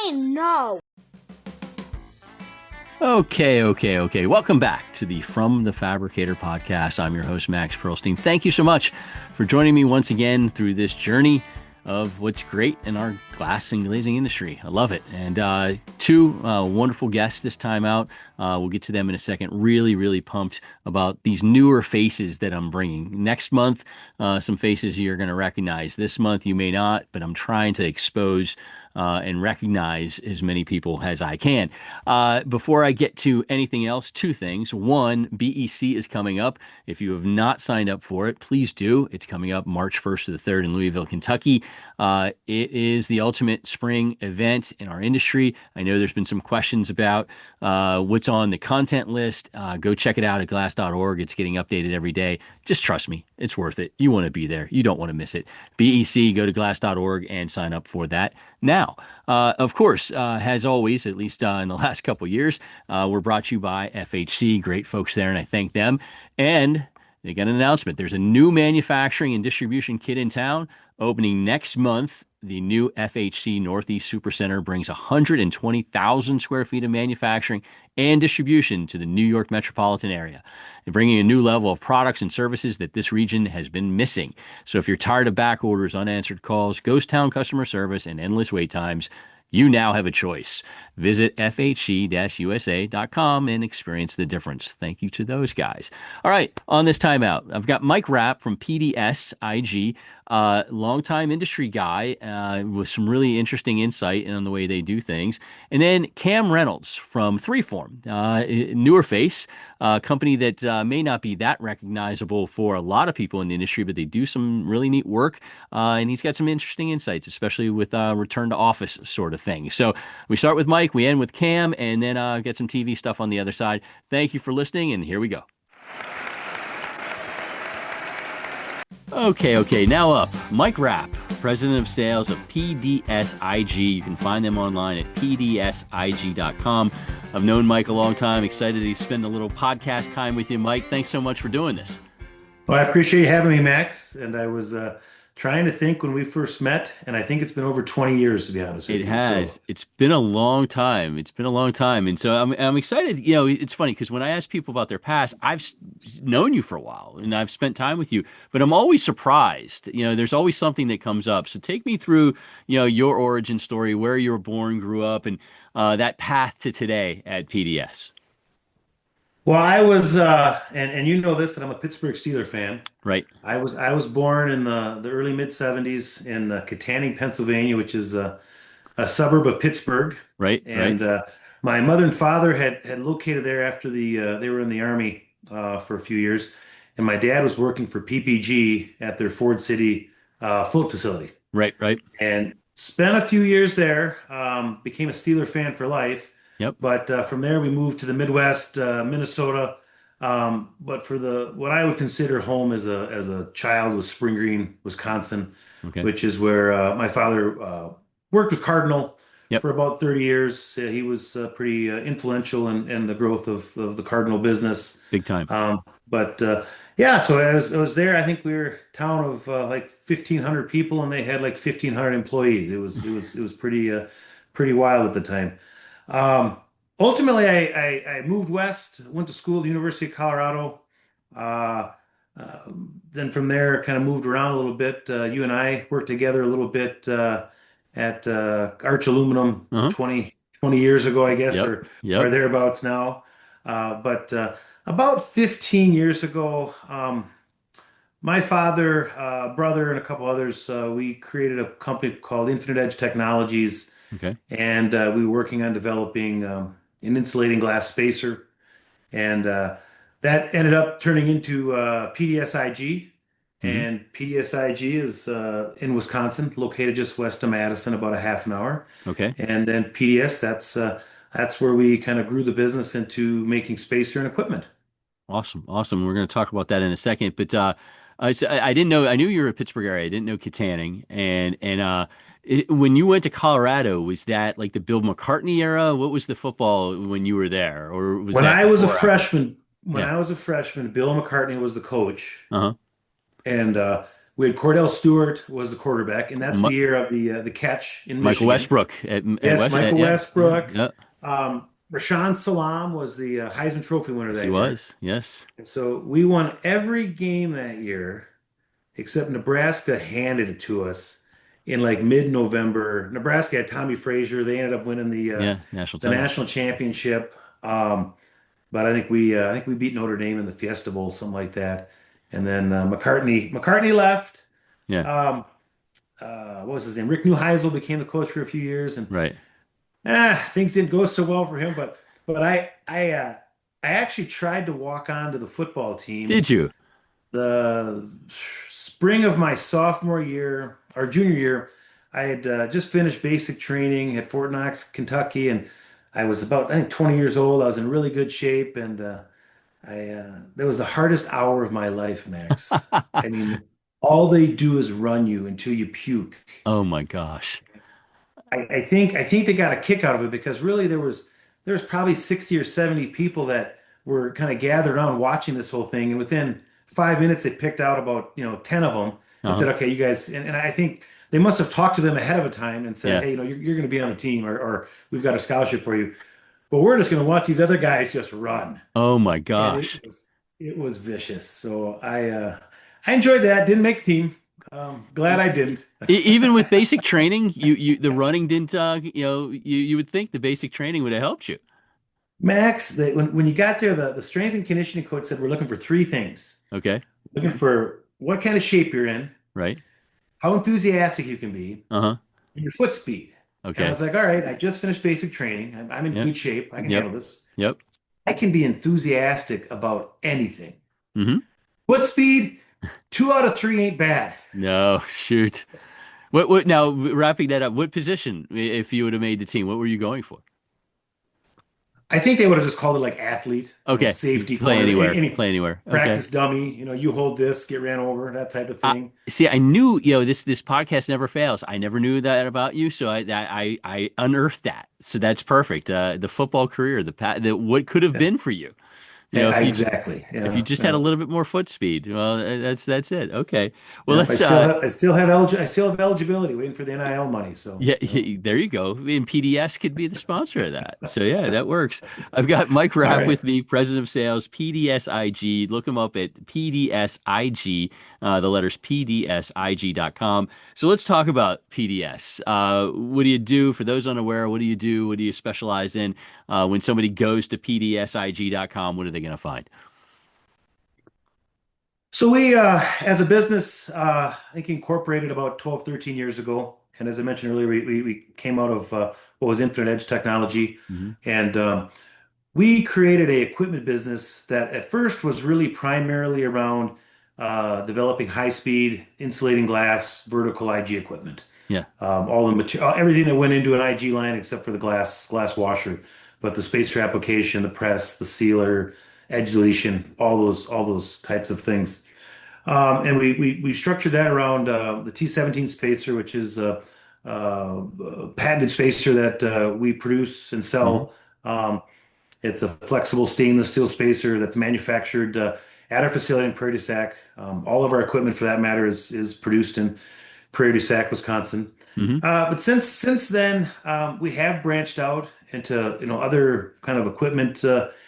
Fine, no. Okay. Welcome back to the From the Fabricator podcast. I'm your host, Max Pearlstein. Thank you so much for joining me once again through this journey of what's great in our glass and glazing industry. I love it. And two wonderful guests this time out. We'll get to them in a second. Really pumped about these newer faces that I'm bringing. Next month, some faces you're going to recognize. This month, you may not, but I'm trying to expose and recognize as many people as I can. Before I get to anything else, two things. One, BEC is coming up. If you have not signed up for it, please do. It's coming up March 1st to the 3rd in Louisville, Kentucky. It is the ultimate spring event in our industry. I know there's been some questions about what's on the content list. Go check it out at glass.org. It's getting updated every day. Just trust me, it's worth it. You want to be there. You don't want to miss it. BEC, go to glass.org and sign up for that now. Of course, as always, at least in the last couple of years, we're brought to you by FHC. Great folks there, and I thank them. And they got an announcement. There's a new manufacturing and distribution kit in town opening next month. The new FHC Northeast Supercenter brings 120,000 square feet of manufacturing and distribution to the New York metropolitan area, and bringing a new level of products and services that this region has been missing. So if you're tired of back orders, unanswered calls, ghost town customer service, and endless wait times, you now have a choice. Visit fhc-usa.com and experience the difference. Thank you to those guys. All right, on this timeout, I've got Mike Rapp from PDS IG, longtime industry guy with some really interesting insight on the way they do things. And then Cam Reynolds from Freeform, newer face, company that may not be that recognizable for a lot of people in the industry, but they do some really neat work. And he's got some interesting insights, especially with return to office sort of thing. So we start with Mike, we end with Cam, and then get some TV stuff on the other side. Thank you for listening, and here we go. Okay. Now up, Mike Rapp, President of Sales of PDS IG. You can find them online at pdsig.com. I've known Mike a long time. Excited to spend a little podcast time with you, Mike. Thanks so much for doing this. Well, I appreciate you having me, Max. And I was trying to think when we first met, and I think it's been over 20 years, to be honest with It you. has. So, It's been a long time. And so I'm excited. You know, it's funny because when I ask people about their past, known you for a while and I've spent time with you, but I'm always surprised. You know, there's always something that comes up. So take me through, your origin story, where you were born, grew up, and that path to today at PDS. well, I was, and you know this, that I'm a Pittsburgh Steeler fan. Right. I was born in the early mid 70s in Katanning, Pennsylvania, which is a suburb of Pittsburgh. Right. And my mother and father had located there after they were in the Army for a few years. And my dad was working for PPG at their Ford City float facility. Right. And spent a few years there. Became a Steeler fan for life. Yep. But from there, we moved to the Midwest, Minnesota. But for what I would consider home as a child was Spring Green, Wisconsin, Okay. which is where my father worked with Cardinal Yep. for about 30 years. He was pretty influential in the growth of the Cardinal business. Big time. But yeah, so I was there. I think we were a town of like 1,500 people, and they had like 1,500 employees. It was pretty wild at the time. Um, Ultimately, I moved west, went to school at the University of Colorado. Uh, then from there, kind of moved around a little bit. You and I worked together a little bit at Arch Aluminum Uh-huh. 20 years ago, I guess, Yep. or Yep. thereabouts now. But about 15 years ago, my father, brother, and a couple others, we created a company called Infinite Edge Technologies, Okay. and we were working on developing an insulating glass spacer, and that ended up turning into PDSIG. Hmm. And PDSIG is in Wisconsin, located just west of Madison, about a half an hour. Okay. And then PDS, that's where we kind of grew the business into making spacer and equipment. Awesome. We're going to talk about that in a second, but I didn't know. I knew you were a Pittsburgh area. I didn't know Katanning. When you went to Colorado, was that like the Bill McCartney era? What was the football when you were there, or was When that I was a before or after? freshman, when Yeah. I was a freshman, Bill McCartney was the coach. Uh-huh. And We had Cordell Stewart was the quarterback, and that's Mi the year of the catch in Michael Michigan. Westbrook at Yes, West. Michael Yeah, yeah, Westbrook. yeah. Rashawn Salam was the Heisman Trophy winner Yes, he that year. was. Yes. And so we won every game that year, except Nebraska handed it to us in like mid-November. Nebraska had Tommy Frazier. They ended up winning Yeah, national the title. national championship. But I think we beat Notre Dame in the Fiesta Bowl, something like that. And then McCartney left. Yeah, Um, what was his name? Rick Neuheisel became the coach for a few years, and right. things didn't go so well for him. But I actually tried to walk on to the football team Did you? the spring of my sophomore year or junior year. I had just finished basic training at Fort Knox, Kentucky, and I was about, I think, 20 years old. I was in really good shape, and that was the hardest hour of my life, Max. I mean, all they do is run you until you puke. Oh my gosh. I think they got a kick out of it because really there was probably 60 or 70 people that were kind of gathered on watching this whole thing, and within 5 minutes they picked out about 10 of them and Uh-huh. said, okay, you guys, and I think they must have talked to them ahead of a time and said, Yeah. hey, you're going to be on the team, or we've got a scholarship for you, but we're just going to watch these other guys just run, Oh my and gosh. it was vicious. So I enjoyed that. Didn't make the team. Glad I didn't. Even with basic training, the running didn't you would think the basic training would have helped you. Max, when you got there, the strength and conditioning coach said we're looking for three things. Okay. Looking for what kind of shape you're in, Right. how enthusiastic you can be, Uh-huh. and your foot speed. And I Okay. was like, all right, I just finished basic training. I'm in Yep. good shape. I can Yep. handle this. Yep. I can be enthusiastic about anything. Mm-hmm. Foot speed, 2 out of 3 ain't bad. No, shoot. What now, wrapping that up, what position, if you would have made the team, what were you going for? I think they would have just called it like athlete, Okay. safety, Play corner, anywhere. any Play anywhere. Okay. practice dummy. You hold this, get ran over, that type of I thing. see. I knew, this podcast never fails. I never knew that about you, so I unearthed that. So that's perfect. The football career, the what could have Yeah, been for you. If you exactly. if you Yeah, just had a yeah. little bit more foot speed, well, that's it. Okay. Well, Yep, let's I still have eligibility, waiting for the NIL money. So, yeah, there you go. And PDS could be the sponsor of that. So yeah, that works. I've got Mike all Rapp right. with me, President of Sales, PDSIG. Look him up at PDSIG, the letters PDSIG.com. So let's talk about PDS. What do you do? For those unaware, what do you do? What do you specialize in? When somebody goes to PDSIG.com, what are they going to find? So we, as a business, I think incorporated about 12, 13 years ago. And as I mentioned earlier, we came out of what was Infinite Edge technology. Hmm. And we created a equipment business that at first was really primarily around developing high-speed insulating glass vertical IG equipment. Yeah. All the material, everything that went into an IG line except for the glass washer, but the spacer application, the press, the sealer, edge deletion, all those types of things. And we structured that around the T17 spacer, which is a patented spacer that we produce and Hmm. sell. It's a flexible stainless steel spacer that's manufactured at our facility in Prairie du Sac. All of our equipment, for that matter, is produced in Prairie du Sac, Wisconsin. Hmm. But since then, we have branched out into other kind of equipment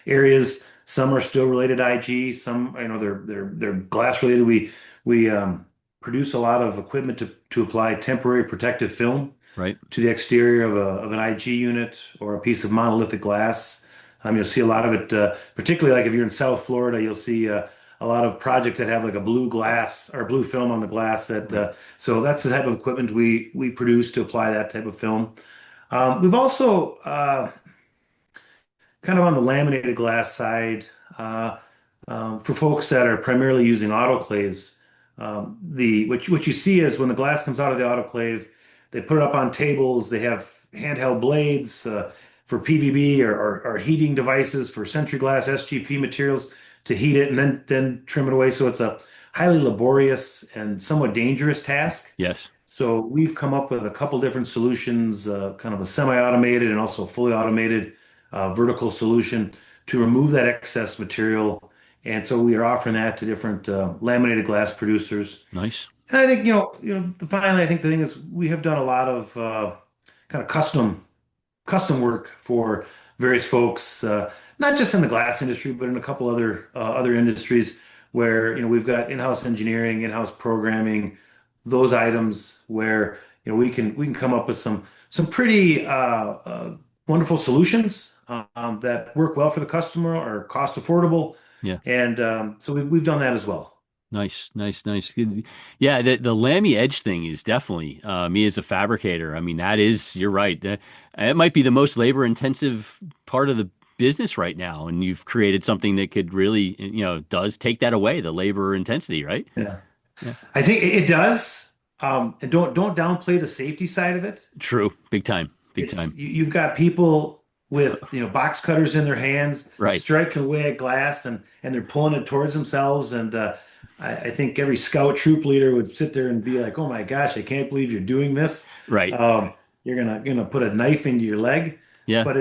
areas. Some are still related to IG. Some they're glass related. We produce a lot of equipment to apply temporary protective film Right. to the exterior of an IG unit or a piece of monolithic glass. You'll see a lot of it, particularly like if you're in South Florida, you'll see a lot of projects that have like a blue glass or blue film on the glass. Right. So that's the type of equipment we produce to apply that type of film. We've also kind of on the laminated glass side, uh, for folks that are primarily using autoclaves, the what you see is when the glass comes out of the autoclave, they put it up on tables. They have handheld blades for PVB or heating devices for Sentry Glass SGP materials to heat it and then trim it away. So it's a highly laborious and somewhat dangerous task. Yes. So we've come up with a couple different solutions, kind of a semi-automated and also fully automated vertical solution to remove that excess material. And so we are offering that to different laminated glass producers. Nice. And I think, finally, I think the thing is we have done a lot of kind of custom work for various folks, not just in the glass industry, but in a couple other industries where we've got in-house engineering, in-house programming, those items where we can come up with some pretty wonderful solutions that work well for the customer, are cost affordable, Yeah. and so we've done that as well. Nice, nice, nice. Good. Yeah, the Lamy edge thing is definitely me as a fabricator. I mean, that is, you're right. It might be the most labor intensive part of the business right now, and you've created something that could really, does take that away, the labor intensity, right? Yeah. Yeah. I think it does. And don't downplay the safety side of it. True. Big time. Big It's time. you've got people with box cutters in their hands Right. striking away at glass, and they're pulling it towards themselves. And I think every scout troop leader would sit there and be like, "Oh my gosh, I can't believe you're doing this. Right. You're gonna put a knife into your leg." Yeah. But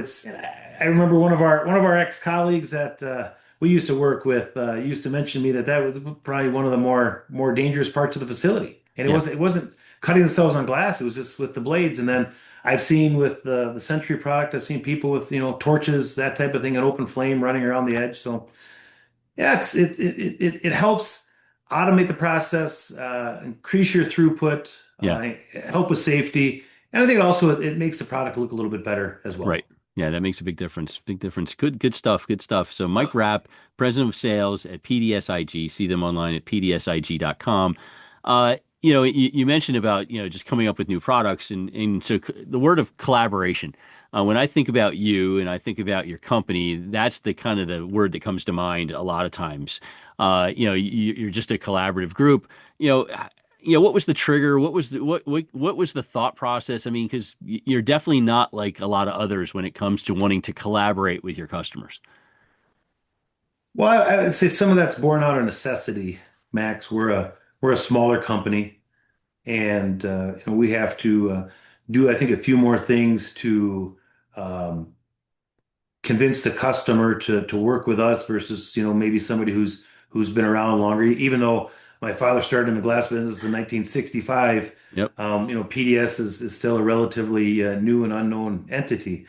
I remember one of our ex-colleagues that we used to work with used to mention to me that was probably one of the more dangerous parts of the facility. And it Yeah. wasn't it wasn't cutting themselves on glass, it was just with the blades. And then I've seen with the Century product, I've seen people with torches, that type of thing, an open flame running around the edge. So yeah, it helps automate the process, increase your throughput, Yeah. help with safety, and I think also it makes the product look a little bit better as Right. well. Yeah, that makes a big difference. Big difference. Good, good stuff. Good stuff. So Mike Rapp, president of sales at PDSIG. See them online at pdsig.com. You mentioned about, just coming up with new products and so the word of collaboration. When I think about you and I think about your company, that's the kind of the word that comes to mind a lot of times. You're just a collaborative group. You know, what was the trigger? What was the thought process? I mean, because you're definitely not like a lot of others when it comes to wanting to collaborate with your customers. Well, I would say some of that's born out of necessity, Max. We're a smaller company, and we have to do, I think, a few more things to um, convince the customer to work with us versus maybe somebody who's been around longer. Even though my father started in the glass business in 1965, Yep. PDS is still a relatively new and unknown entity.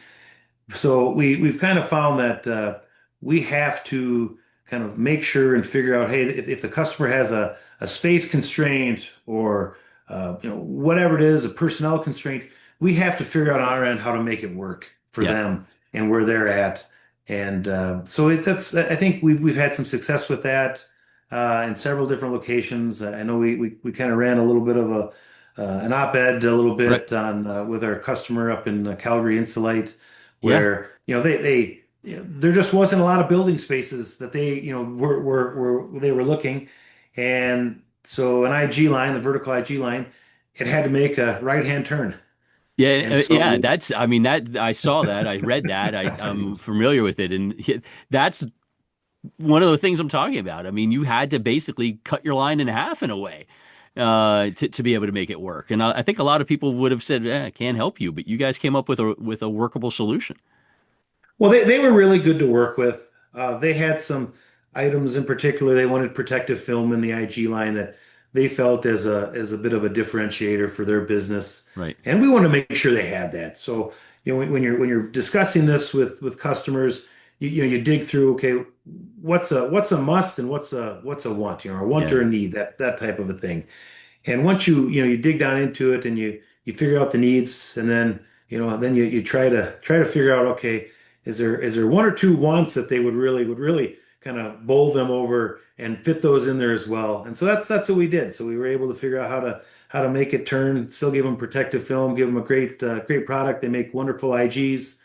So we've kind of found that we have to kind of make sure and figure out, hey, if the customer has a space constraint or whatever it is, a personnel constraint, we have to figure out on our end how to make it work for Yeah. them and where they're at. And so that's I think we've had some success with that in several different locations. I know we kind of ran a little bit of an op-ed a little Right. bit on with our customer up in Calgary Insulite Yeah. where there just wasn't a lot of building spaces that they they were looking, and so an IG line, the vertical IG line, it had to make a right-hand turn, Yeah. and so Yeah. That's, I mean, that I saw that. I read that. I'm familiar with it. And that's one of the things I'm talking about. I mean, you had to basically cut your line in half in a way to be able to make it work. And I think a lot of people would have said, I can't help you, but you guys came up with a workable solution. well, they were really good to work with. They had some items in particular. They wanted protective film in the IG line that they felt as a bit of a differentiator for their business, Right. and we want to make sure they had that. So, when you're discussing this with customers, you dig through. Okay, what's a must and what's a want? A want Yeah. or a need, that type of a thing. And once you dig down into it and you figure out the needs, and then you try to figure out, okay, is there one or two wants that they would really kind of bowl them over and fit those in there as well. And so that's what we did. So we were able to figure out how to make it turn, still give them protective film, give them a great product. They make wonderful IGs,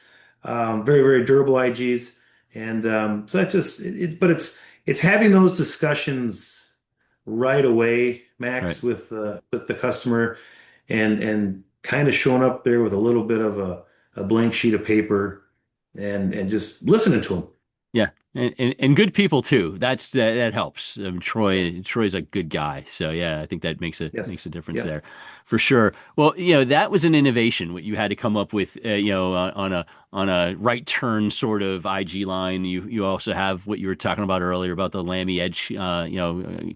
very very durable IGs, and so that's just but it's having those discussions right away, Right. Max, with the customer, and kind of showing up there with a little bit of a blank sheet of paper and just listening to them. Yeah. and good people too. That helps. Troy's a good guy, so yeah, I think that makes Yes. a difference Yeah. there, for sure. Well, that was an innovation. What you had to come up with, on a right turn sort of IG line. You also have what you were talking about earlier about the Lamy edge,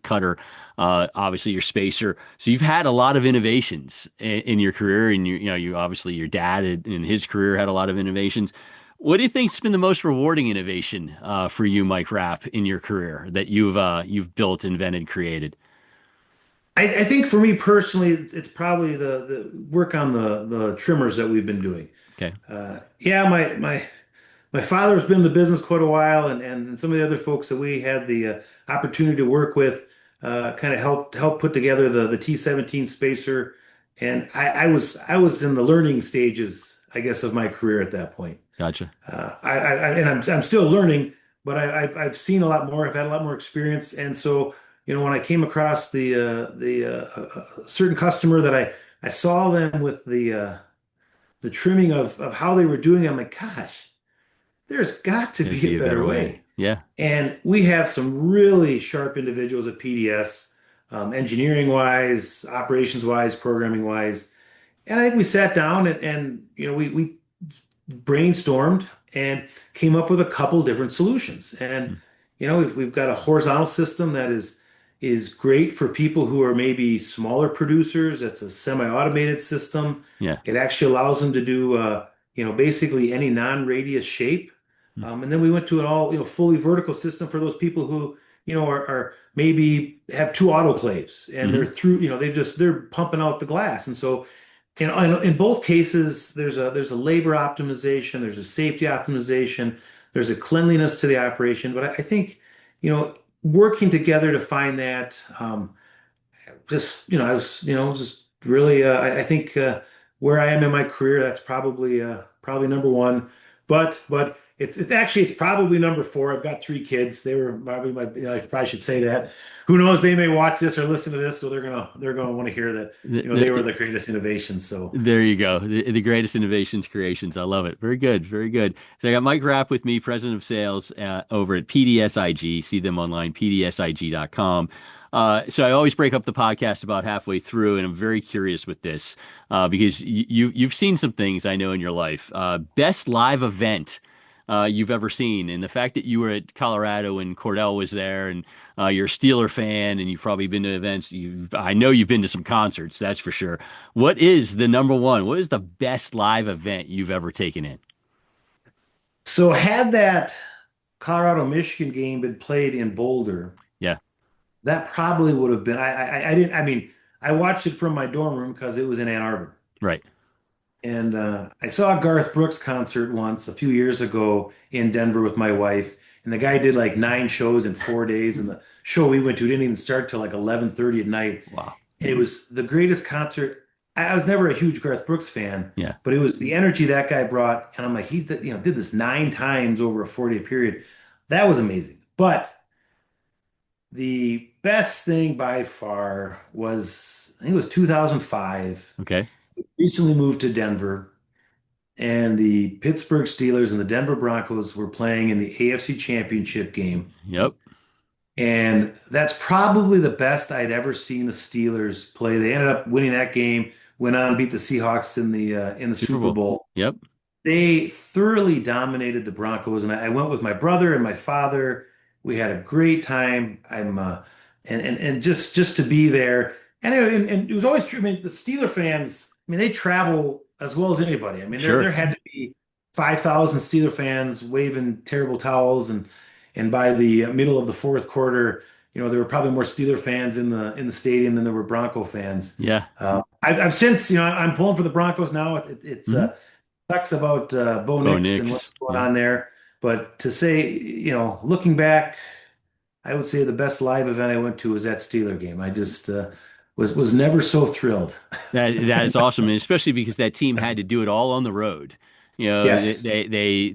cutter. Obviously your spacer. So you've had a lot of innovations in your career, and you obviously your dad in his career had a lot of innovations. What do you think's been the most rewarding innovation for you, Mike Rapp, in your career that you've built, invented, created? I think for me personally, it's probably the work on the trimmers that we've been doing. Okay, Yeah, my father's been in the business quite a while, and some of the other folks that we had the opportunity to work with kind of helped put together the T17 spacer, and I was in the learning stages, I guess, of my career at that point. gotcha. And I'm still learning, but I've seen a lot more. I've had a lot more experience, and so when I came across the certain customer that I saw them with the trimming of how they were doing, I'm like, gosh, there's got to It'd be a be a better better way. way. Yeah. And we have some really sharp individuals at PDS, engineering wise, operations wise, programming wise. And I think we sat down and we brainstormed and came up with a couple different solutions. And Hmm. we've got a horizontal system that is great for people who are maybe smaller producers. It's a semi-automated system. Yeah. It actually allows them to do basically any non-radius shape. Hmm. And then we went to an all fully vertical system for those people who are maybe have two autoclaves and Hmm. they're through they're pumping out the glass. And so in both cases, there's a labor optimization, there's a safety optimization, there's a cleanliness to the operation. But I think, working together to find that, I was, just really, I think where I am in my career, that's probably number one. But it's probably number four. I've got three kids. They were probably I probably should say that. Who knows? They may watch this or listen to this, so they're gonna want to hear that, they were the greatest innovation. So There you go. The greatest innovations, creations. I love it. Very good. Very good. So I got Mike Rapp with me, president of sales over at PDSIG. See them online, pdsig.com. So I always break up the podcast about halfway through, and I'm very curious with this because you've seen some things I know in your life. Best live event you've ever seen, and the fact that you were at Colorado and Cordell was there, and you're a Steeler fan, and you've probably been to events. I know you've been to some concerts, that's for sure. What is the number one? What is the best live event you've ever taken in? had that Colorado Michigan game been played in Boulder, Yeah, that probably would have been. I didn't. I mean, I watched it from my dorm room because it was in Ann Arbor. right. And I saw a Garth Brooks concert once a few years ago in Denver with my wife, and the guy did like 9 shows in 4 days. And the show we went to didn't even start till like 11:30 at night. Wow. And it was the greatest concert. I was never a huge Garth Brooks fan, Yeah, but it was the energy that guy brought. And I'm like, he did this 9 times over a 4-day period. That was amazing. But the best thing by far was, I think it was 2005. okay. Recently moved to Denver, and the Pittsburgh Steelers and the Denver Broncos were playing in the AFC Championship game. Yep. And that's probably the best I'd ever seen the Steelers play. They ended up winning that game, went on, beat the Seahawks in the Super Super Bowl. Bowl. Yep. They thoroughly dominated the Broncos, and I went with my brother and my father. We had a great time. And just to be there, and it was always true. I mean, the Steeler fans, I mean, they travel as well as anybody. I mean, there Sure. had to be 5,000 Steeler fans waving terrible towels, and by the middle of the fourth quarter, there were probably more Steeler fans in the stadium than there were Bronco fans. Yeah. I've since, I'm pulling for the Broncos now. It's Hmm. sucks about Bo Bo Nix and Nix. what's going Yeah. on there. But to say, looking back, I would say the best live event I went to was that Steeler game. I just was never so thrilled. That is awesome, and especially because that team had to do it all on the road. Yes. They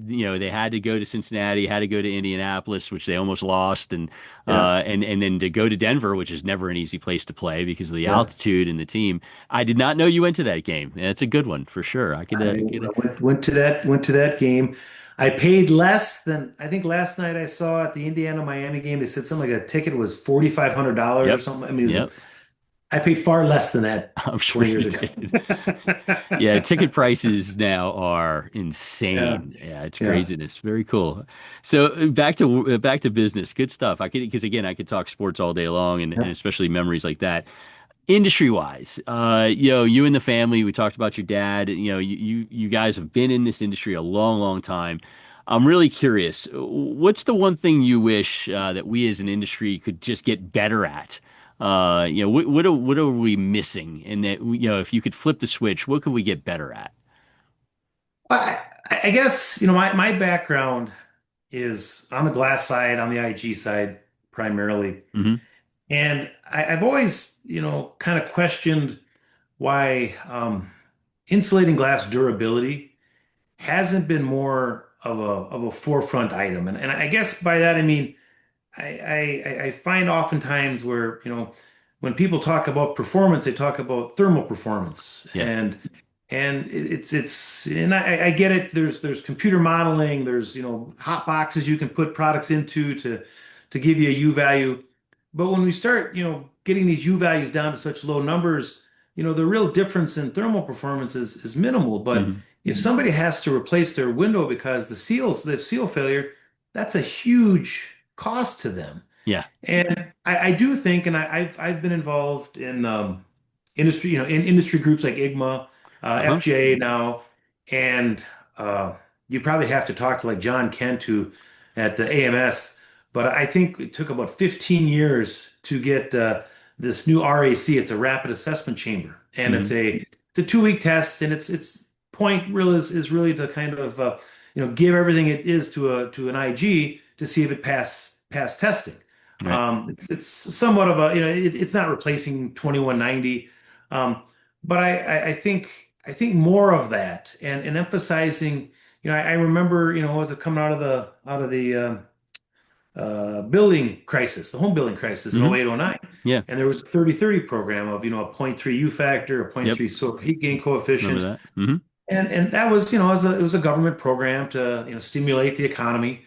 had to go to Cincinnati, had to go to Indianapolis, which they almost lost, and Yeah. and then to go to Denver, which is never an easy place to play because of the Yeah. altitude and the team. I did not know you went to that game. That's a good one for sure. I could I get went to that game. I paid less than I think last night I saw at the Indiana Miami game. They said something like a ticket was $4,500 or Yep. something. I mean, Yep. I paid far less than that I'm sure 20 you years ago. did. Yeah, ticket prices now are Yeah, insane. Yeah, it's yeah. craziness. Very cool. So back to business. Good stuff. I could because again, I could talk sports all day long, and Yeah. especially memories like that. Industry wise, you and the family. We talked about your dad. You guys have been in this industry a long, long time. I'm really curious. What's the one thing you wish that we as an industry could just get better at? What are we missing? And that if you could flip the switch, what could we get better at? I, I guess, my background is on the glass side, on the IG side primarily. Hmm. And I've always, kind of questioned why insulating glass durability hasn't been more of a forefront item. And I guess by that I mean I find oftentimes where, when people talk about performance, they talk about thermal performance. Yeah. And and I get it. There's computer modeling, there's, hot boxes you can put products into to give you a U value. But when we start, getting these U values down to such low numbers, the real difference in thermal performance is minimal. But Hmm. if somebody has to replace their window because they have seal failure, that's a huge cost to them. Yeah. And I do think, and I've been involved in industry, in industry groups like IGMA, Uh-huh. FJ now, and uh, you probably have to talk to like John Kent who at the AMS. But I think it took about 15 years to get this new RAC. It's a rapid assessment chamber, and Hmm. it's a 2 week test, and its point really is really to kind of give everything it is to an IG to see if it pass testing. Right. It's somewhat of a, it's not replacing 2190, um, but I think more of that and emphasizing. I remember, was it coming out of the building crisis, the home building crisis in Hmm. 08, 09. Yeah. And there was a 30/30 program of, a zero point 0.3 U factor, a zero point Yep. 0.3 solar heat gain Remember coefficient. that? Hmm. And that was, it was a government program to, stimulate the economy.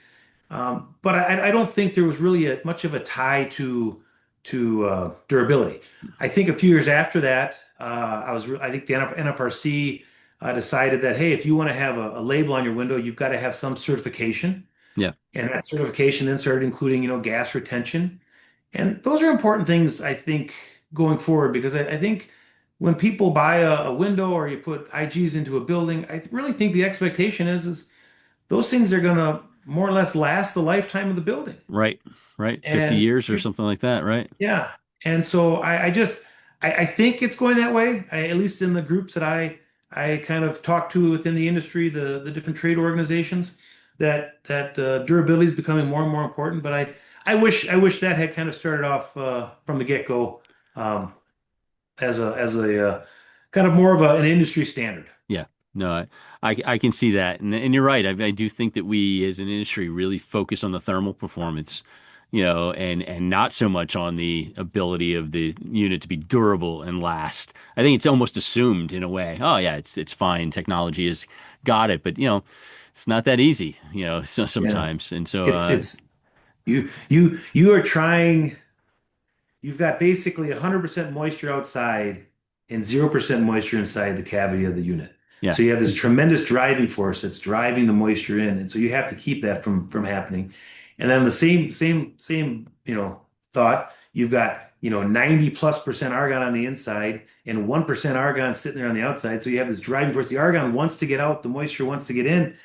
But I don't think there was really much of a tie to durability. I think a few years after that, I think the NFRC decided that, hey, if you want to have a label on your window, you've got to have some certification, Yeah. and that certification then started including, gas retention, and those are important things I think going forward because I think when people buy a window or you put IGs into a building, I really think the expectation is those things are going to more or less last the lifetime of the building. Right. Right. 50 And years or something like that, right? yeah, and so I think it's going that way. At least in the groups that I kind of talk to within the industry, the different trade organizations, that durability is becoming more and more important. But I wish that had kind of started off from the get-go, um, as a kind of more of an industry standard. Yeah, no, I can see that, and you're right. I do think that we as an industry really focus on the thermal performance, and not so much on the ability of the unit to be durable and last. I think it's almost assumed in a way. Oh yeah, it's fine. Technology has got it, but it's not that easy. So Yeah, sometimes, and so it's you are trying. You've got basically 100% moisture outside and 0% moisture inside the cavity of the unit. yeah, So you have this tremendous driving force that's driving the moisture in, and so you have to keep that from happening. And then the same thought, you've got 90+% argon on the inside and 1% argon sitting there on the outside. So you have this driving force. The argon wants to get out, the moisture wants to get in,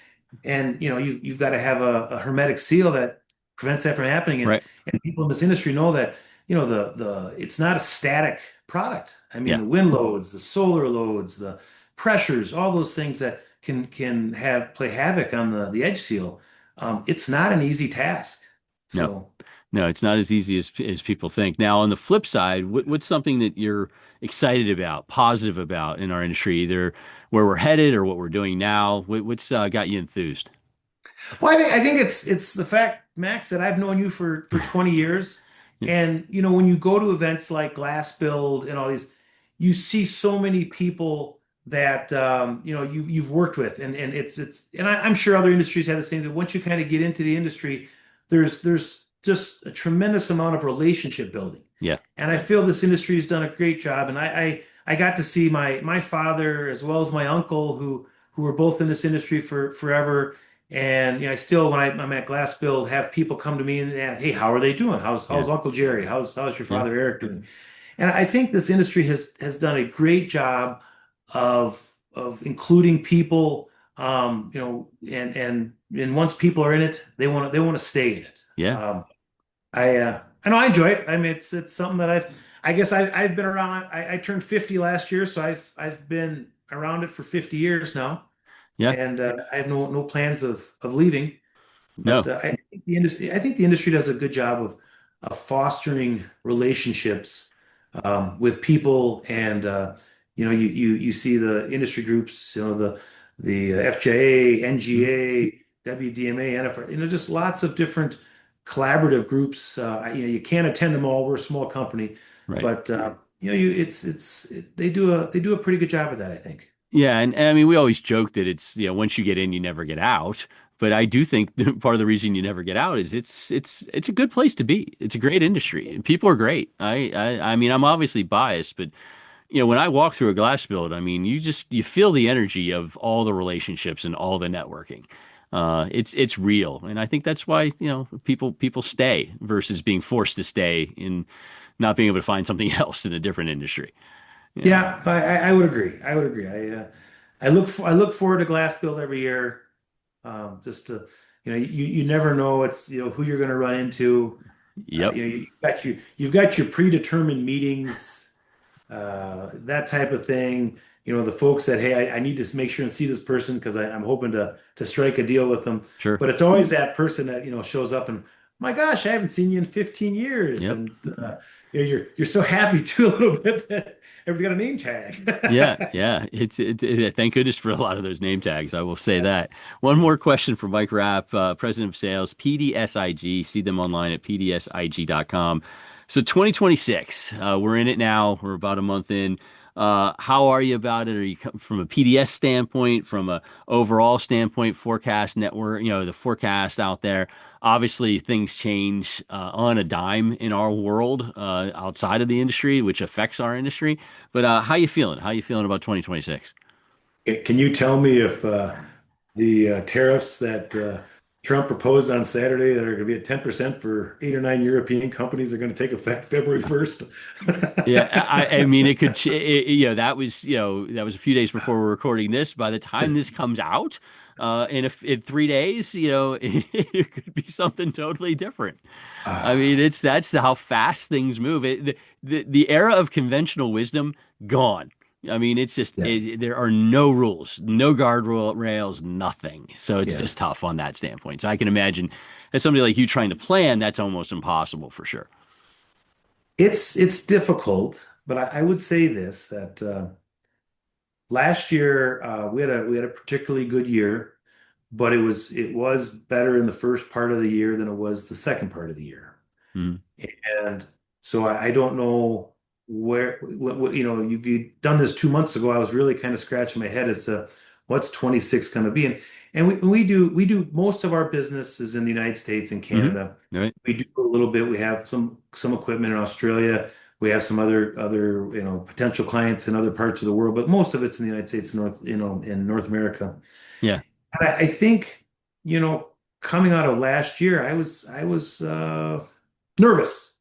and you've got to have a hermetic seal that prevents that from happening. And right, and people in this industry know that the it's not a static product. I mean, yeah. the wind loads, the solar loads, the pressures, all those things that can have play havoc on the edge seal. It's not an easy task. No. So, No, it's not as easy as people think. Now, on the flip side, what's something that you're excited about, positive about in our industry, either where we're headed or what we're doing now? What's got you enthused? well, I think it's the fact, Max, that I've known you for 20 years, Yeah. and when you go to events like Glass Build and all these, you see so many people that you've worked with, and I'm sure other industries have the same thing. Once you kind of get into the industry, there's just a tremendous amount of relationship building, Yeah. and I feel this industry has done a great job. And I got to see my father as well as my uncle who were both in this industry for forever. And I still, when I'm at Glass Build, have people come to me and ask, "Hey, how are they doing? Yeah. How's Uncle Jerry? How's your Yeah. father Eric doing?" And I think this industry has done a great job of including people, and once people are in it, they want to stay in it. Yeah. I know I enjoy it. I mean, it's something that I guess I've been around. I turned 50 last year, so I've been around it for 50 years now, Yeah. and I have no plans of leaving. But No. I think the industry does a good job of fostering relationships with people, and you see the industry groups, the FJA, Mhm. NGA, WDMA, NFR, just lots of different collaborative groups. You can't attend them all. We're a small company, Right. but they do a pretty good job of that, I think. Yeah, and I mean, we always joke that it's, once you get in, you never get out. But I do think part of the reason you never get out is it's a good place to be. It's a great industry. People are great. I mean, I'm obviously biased, but when I walk through a glass build, I mean, you feel the energy of all the relationships and all the networking. It's real, and I think that's why people stay versus being forced to stay in not being able to find something else in a different industry. Yeah. Yeah, I would agree. I would agree. I look forward to glass build every year. Just to, you never know it's who you're going to run into. Yep. You've got your predetermined meetings, that type of thing. The folks that, hey, I need to make sure and see this person because I'm hoping to strike a deal with them. Sure. But it's always that person that shows up and, my gosh, I haven't seen you in 15 years, Yep. and you're so happy too a little bit that everyone's got a name Yeah, tag. yeah. Thank goodness for a lot of those name tags. I will say that. One more question for Mike Rapp, President of Sales, PDSIG. See them online at pdsig.com. So 2026, we're in it now. We're about a month in. How are you about it? Are you from a PDS standpoint, from a overall standpoint, forecast network, the forecast out there? Obviously, things change on a dime in our world outside of the industry, which affects our industry. But how you feeling? How you feeling about 2026? Can you tell me if the tariffs that Trump proposed on Saturday that are going to be at 10% for 8 or 9 European companies are going to take effect February 1st? Yeah, I mean, it could, that was a few days before we're recording this. By the time this comes out, in 3 days, it could be something totally different. I mean, that's how fast things move. The era of conventional wisdom gone. I mean, it's just Yes. there are no rules, no rails, nothing. So it's just Yes. tough on that standpoint. So I can imagine as somebody like you trying to plan, that's almost impossible for sure. It's difficult, but I would say this that last year we had a particularly good year, but it was better in the first part of the year than it was the second part of the year. Mm, And so I don't know you've done this 2 months ago. I was really kind of scratching my head as to what's 26 going to be. And we do most of our business is in the United States and hmm. Canada. Right. We do a little bit. We have some equipment in Australia. We have some other potential clients in other parts of the world, but most of it's in the United States, in North America. Yeah. And I think, you know, coming out of last year, I was nervous,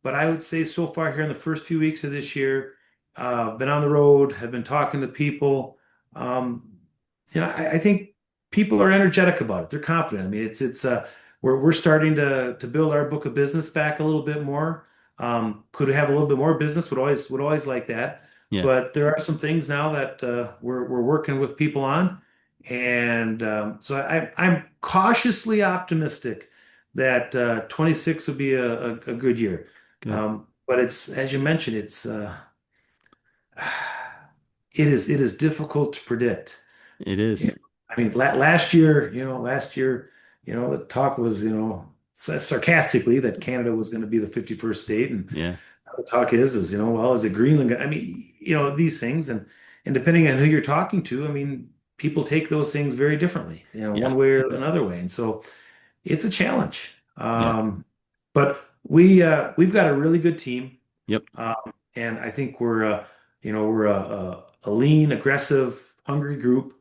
but I would say so far here in the first few weeks of this year, I've been on the road, have been talking to people. Um, I think people are energetic about it. They're confident. I mean, we're starting to build our book of business back a little bit more. Could have a little bit more business. Would always like that. Yeah. But there are some things now that we're working with people on, and so I'm cautiously optimistic that 26 will be a good year. Good. But it's, as you mentioned, it is difficult to predict. It Yeah. is. I mean, last year, the talk was, sarcastically that Canada was going to be the 51st state, and Yeah. the talk is, well, is it Greenland? I mean, these things, and and depending on who you're talking to, I mean, people take those things very differently, Yeah. one way or another way. And so it's a challenge. Yeah. But we've got a really good team. Yep. And I think we're a lean, aggressive, hungry group,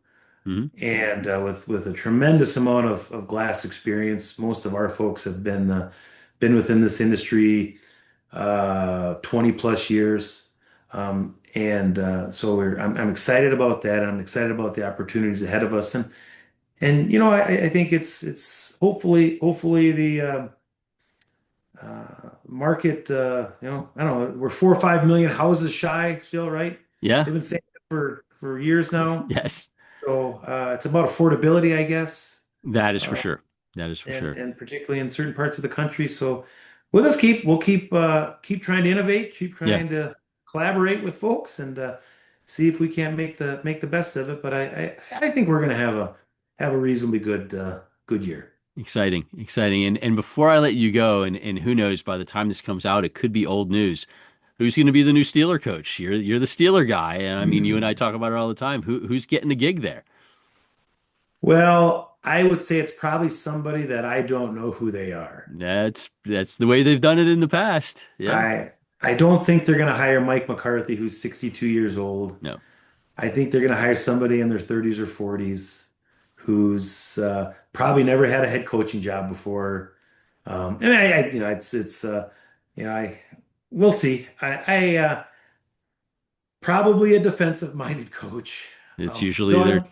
Hmm. and with a tremendous amount of glass experience. Most of our folks have been within this industry 20 plus years. And so I'm excited about that. I'm excited about the opportunities ahead of us. And I think it's hopefully the market, I don't know, we're 4 or 5 million houses shy still, right? Yeah. They've been saying it for years now. Yes. So it's about affordability, I guess, That is for uh, sure. That is for sure. and particularly in certain parts of the country. So we'll keep trying to innovate, keep Yeah. trying to collaborate with folks, and see if we can make the best of it. But I think we're going to have a reasonably good year. Exciting. Exciting. And before I let you go, and who knows, by the time this comes out, it could be old news. Who's going to be the new Steeler coach? You're the Steeler guy, and I mean, you and I talk about it all the time. Who's getting the gig there? Well, I would say it's probably somebody that I don't know who they are. That's the way they've done it in the past. Yeah. I I don't think they're going to hire Mike McCarthy, who's 62 years old. No. I think they're going to hire somebody in their 30s or 40s who's probably never had a head coaching job before. And I we'll see. I probably a defensive minded coach. It's usually Though their.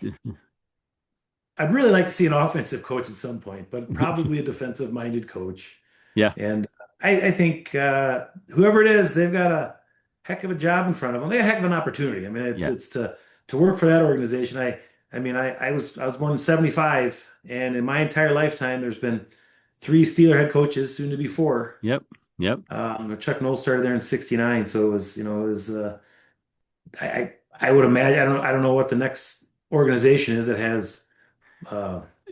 I'd really like to see an offensive coach at some point, but probably a defensive minded coach. Yeah. And I think whoever it is, they've got a heck of a job in front of them. They have a heck of an opportunity. I mean, Yeah. it's to work for that organization. I mean, I was born in 75, and in my entire lifetime, there's been three Steeler head coaches, soon to be four. Yep. Yep. Chuck Noll started there in 69, so it was I would imagine I don't know what the next organization is that has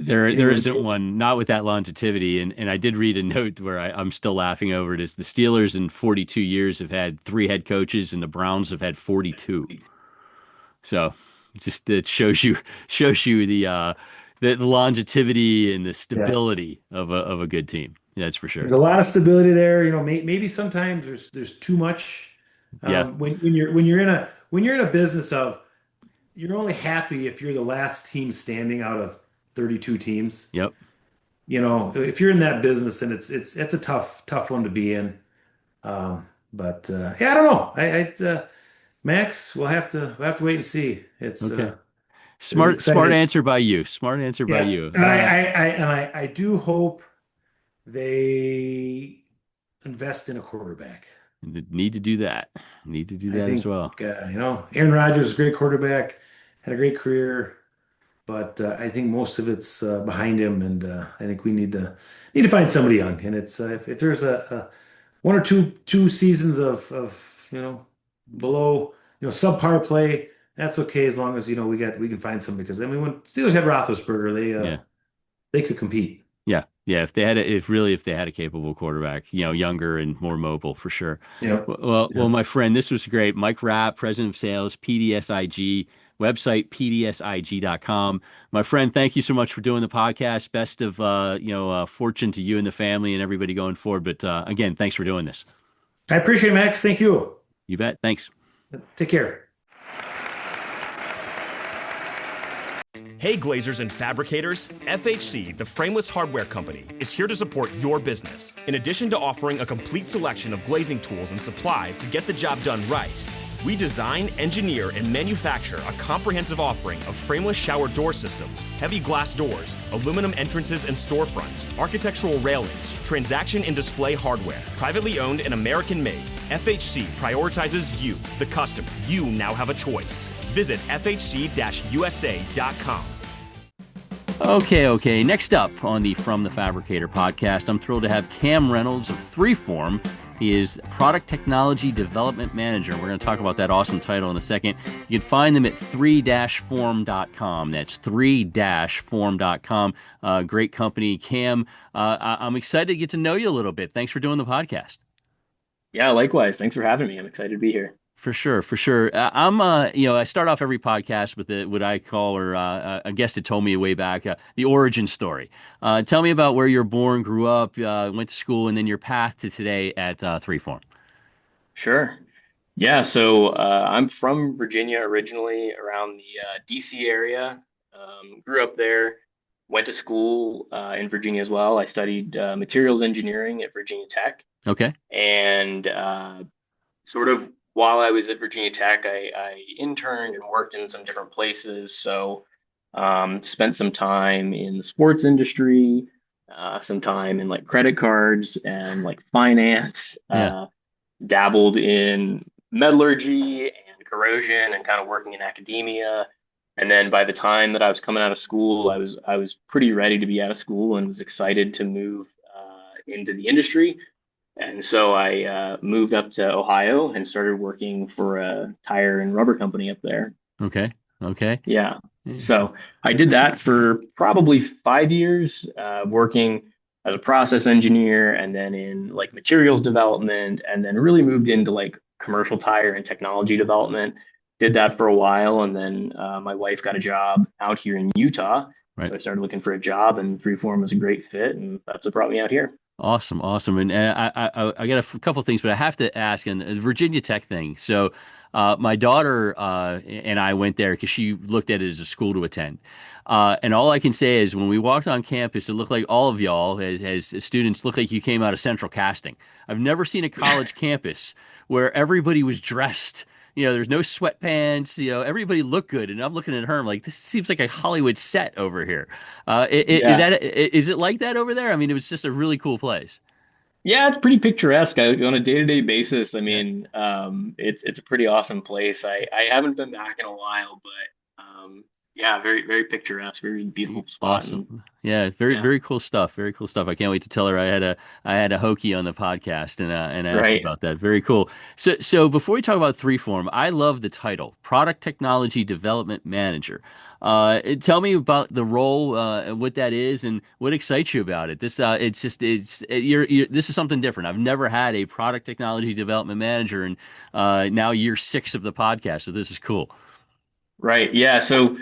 There anywhere isn't near. one, not with that longevity. And I did read a note where I'm still laughing over it. Is the Steelers in 42 years have had three head coaches, and the Browns have had 42. So just it shows you the longevity and the Yeah. stability of a good team. That's for There's sure. a lot of stability there. Maybe sometimes there's too much. Yeah. When you're in a business of you're only happy if you're the last team standing out of 32 teams. Yep. If you're in that business, then it's a tough one to be in. But yeah, I don't know. Max, we'll have to wait and see. Okay. It's Smart exciting. answer by you. Smart answer by Yeah, you. and I do hope they invest in a quarterback. Need to do that. Need to do I that as think well. Aaron Rodgers is a great quarterback, had a great career, but I think most of it's behind him, and I think we need to find somebody young. And it's if there's a one or two seasons of below subpar play, that's okay as long as we can find somebody because I mean when Steelers had Roethlisberger, Yeah. they could compete. Yeah, yeah. If they had a capable quarterback, younger and more mobile, for sure. Yeah, Well, yeah. my friend, this was great. Mike Rapp, President of Sales, PDSIG, website pdsig.com. My friend, thank you so much for doing the podcast. Best of fortune to you and the family and everybody going forward. But again, thanks for doing this. I appreciate it, Max. Thank you. You bet. Thanks. Take care. Hey Glazers and fabricators, FHC, the frameless hardware company, is here to support your business. In addition to offering a complete selection of glazing tools and supplies to get the job done right, we design, engineer, and manufacture a comprehensive offering of frameless shower door systems, heavy glass doors, aluminum entrances and storefronts, architectural railings, transaction and display hardware. Privately owned and American made, FHC prioritizes you, the customer. You now have a choice. Visit fhc-usa.com. Okay. Next up on the From the Fabricator podcast, I'm thrilled to have Cam Reynolds of Freeform. He is Product Technology Development Manager. We're going to talk about that awesome title in a second. You can find them at 3-form.com. That's 3-form.com. Great company. Cam, I'm excited to get to know you a little bit. Thanks for doing the podcast. Yeah, likewise. Thanks for having me. I'm excited to be here. For sure, for sure. I'm, I start off every podcast with what I call, or a guest that told me way back, the origin story. Tell me about where you're born, grew up, went to school, and then your path to today at Freeform. Sure. Yeah, so I'm from Virginia originally, around the DC area. Grew up there, went to school in Virginia as well. I studied materials engineering at Virginia Tech, Okay. and sort of while I was at Virginia Tech, I interned and worked in some different places. So spent some time in the sports industry, some time in like credit cards and like finance. Yeah. Dabbled in metallurgy and corrosion and kind of working in academia. And then by the time that I was coming out of school, I was pretty ready to be out of school and was excited to move into the industry. And so I moved up to Ohio and started working for a tire and rubber company up there. Okay. Okay. Yeah. Yeah. So I did that for probably 5 years, working as a process engineer and then in like materials development, and then really moved into like commercial tire and technology development. Did that for a while. And then my wife got a job out here in Utah. Right. So I started looking for a job, and Freeform was a great fit. And that's what brought me out here. Awesome, awesome, and I got a couple of things, but I have to ask on the Virginia Tech thing. So, my daughter and I went there because she looked at it as a school to attend, and all I can say is when we walked on campus, it looked like all of y'all as students looked like you came out of Central Casting. I've never seen a college campus where everybody was dressed. There's no sweatpants. Everybody looked good, and I'm looking at her. I'm like, this seems like a Hollywood set over here. Yeah. Is it like that over there? I mean, it was just a really cool place. Yeah, it's pretty picturesque on a day-to-day basis. I Yeah. mean, it's a pretty awesome place. I haven't been back in a while, but yeah, very very picturesque, very beautiful spot, and Awesome. Yeah, very yeah, very cool stuff. Very cool stuff. I can't wait to tell her I had a Hokie on the podcast and asked right. about that. Very cool. So before we talk about Freeform, I love the title, Product Technology Development Manager. Tell me about the role, what that is, and what excites you about it. This is something different. I've never had a product technology development manager, and now year 6 of the podcast. So this is cool. Right. Yeah. So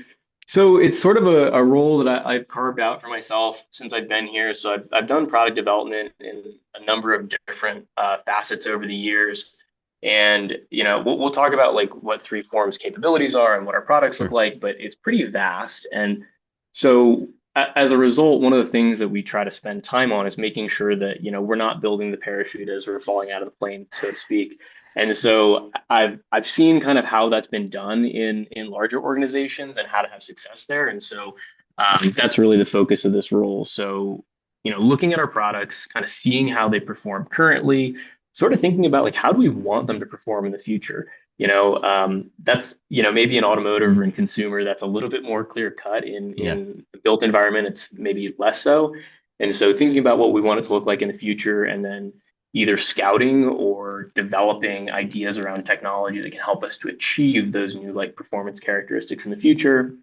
it's sort of a role that I've carved out for myself since I've been here. So I've done product development in a number of different facets over the years. And we'll talk about like what Freeform's capabilities are and what our products look Sure. like, but it's pretty vast. And so as a result, one of the things that we try to spend time on is making sure that we're not building the parachute as we're falling out of the plane, so to speak. And so I've seen kind of how that's been done in larger organizations and how to have success there. And so that's really the focus of this role. So, looking at our products, kind of seeing how they perform currently, sort of thinking about like how do we want them to perform in the future? That's maybe in automotive or in consumer, that's a little bit more clear cut. In Yeah. the built environment, it's maybe less so. And so thinking about what we want it to look like in the future, and then either scouting or developing ideas around technology that can help us to achieve those new like performance characteristics in the future,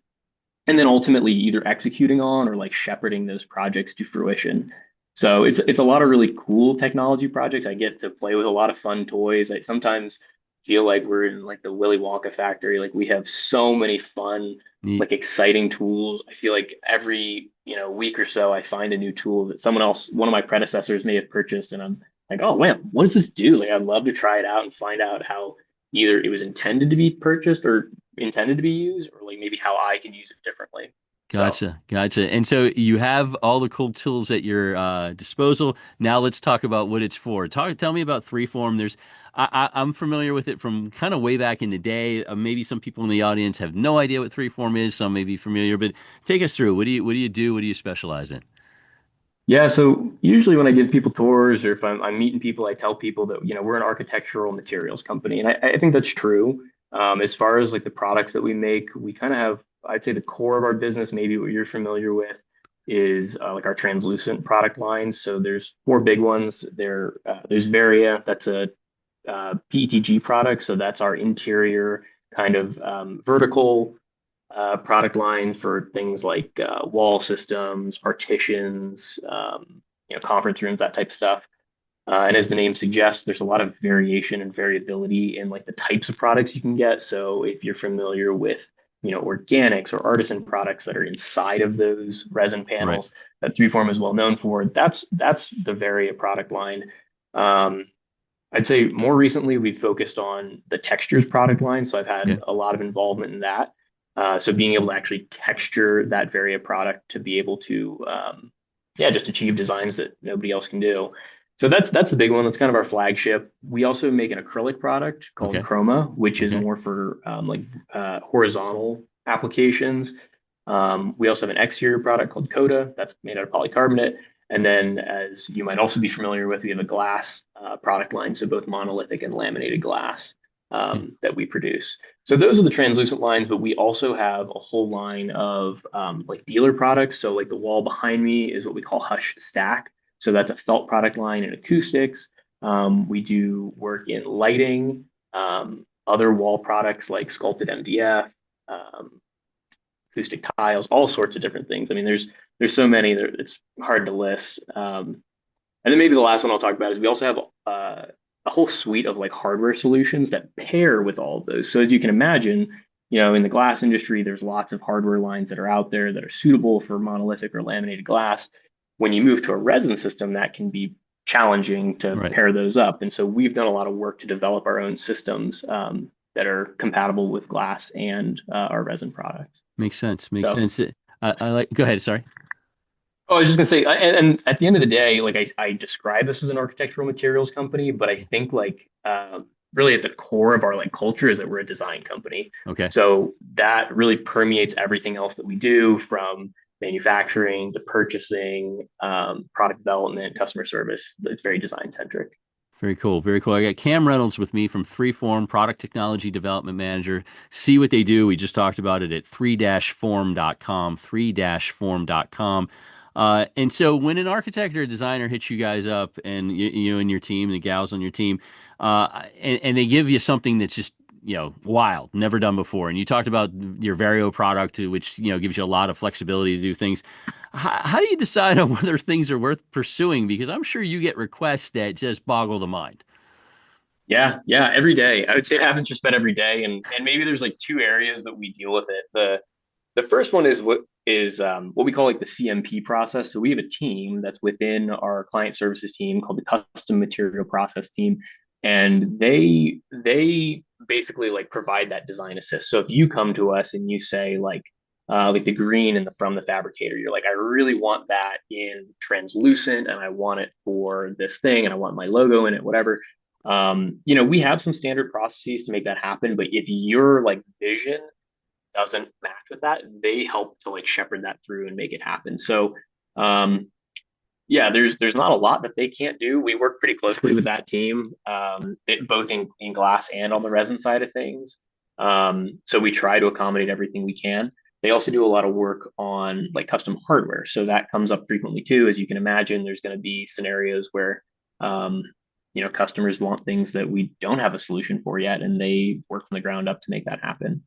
and then ultimately either executing on or like shepherding those projects to fruition. So it's a lot of really cool technology projects. I get to play with a lot of fun toys. I sometimes feel like we're in like the Willy Wonka factory. Like we have so many fun, Neat. like exciting tools. I feel like every week or so I find a new tool that someone else, one of my predecessors may have purchased, and I'm like, oh man, what does this do? Like I'd love to try it out and find out how either it was intended to be purchased or intended to be used, or like maybe how I can use it differently. So Gotcha, gotcha. And so you have all the cool tools at your disposal. Now let's talk about what it's for. Tell me about Freeform. I'm familiar with it from kind of way back in the day. Maybe some people in the audience have no idea what Freeform is. Some may be familiar, but take us through. What do you do? What do you specialize in? yeah, so usually when I give people tours or if I'm meeting people, I tell people that we're an architectural materials company, and I think that's true. As far as like the products that we make, we kind of have, I'd say the core of our business, maybe what you're familiar with, is like our translucent product lines. So there's four big ones. There's Varia, that's a PETG product. So that's our interior kind of vertical product line for things like wall systems, partitions, conference rooms, that type of stuff. And as the name suggests, there's a lot of variation and variability in like the types of products you can get. So if you're familiar with, organics or artisan products that are inside of those resin Right. panels that 3form is well known for, that's the Varia product line. Um, I'd say more recently we've focused on the textures product line. So I've had Okay. a lot of involvement in that. So being able to actually texture that Varia product to be able to, just achieve designs that nobody else can do. So that's the big one. That's kind of our flagship. We also make an acrylic product called Okay. Chroma, which is Okay. more for horizontal applications. We also have an exterior product called Coda that's made out of polycarbonate. And then, as you might also be familiar with, we have a glass product line, so both monolithic and laminated glass Yeah. that we produce. So those are the translucent lines, but we also have a whole line of like dealer products. So like the wall behind me is what we call Hush Stack. So that's a felt product line in acoustics. We do work in lighting, other wall products like sculpted MDF, um, acoustic tiles, all sorts of different things. I mean, there's so many there, it's hard to list. And then maybe the last one I'll talk about is we also have a whole suite of like hardware solutions that pair with all of those. So as you can imagine, in the glass industry, there's lots of hardware lines that are out there that are suitable for monolithic or laminated glass. When you move to a resin system, that can be challenging to Right. pair those up. And so we've done a lot of work to develop our own systems that are compatible with glass and our resin products. Makes sense. Makes So sense. I like, go ahead. Sorry. Oh, I was just gonna say, and at the end of the day, like I describe this as an architectural materials company, but I think like really at the core of our like culture is that we're a design company. Okay. So that really permeates everything else that we do, from manufacturing to purchasing, product development, customer service. It's very design centric. Very cool. Very cool. I got Cam Reynolds with me from 3form, Product Technology Development Manager. See what they do. We just talked about it at 3-form.com, 3-form.com. And so when an architect or a designer hits you guys up and you and your team, the gals on your team, and they give you something that's just, wild, never done before. And you talked about your Vario product, which, gives you a lot of flexibility to do things. How do you decide on whether things are worth pursuing? Because I'm sure you get requests that just boggle the mind. Yeah, yeah, every day. I would say it happens just about every day, and maybe there's like two areas that we deal with it. The first one is what we call like the CMP process. So we have a team that's within our client services team called the custom material process team, and they basically like provide that design assist. So if you come to us and you say like the green in the From the Fabricator, you're like, I really want that in translucent, and I want it for this thing, and I want my logo in it, whatever. We have some standard processes to make that happen, but if your like vision doesn't match with that, they help to like shepherd that through and make it happen. So um yeah, there's not a lot that they can't do. We work pretty closely with that team, both in glass and on the resin side of things. So we try to accommodate everything we can. They also do a lot of work on like custom hardware. So that comes up frequently too. As you can imagine, there's going to be scenarios where um, customers want things that we don't have a solution for yet, and they work from the ground up to make that happen.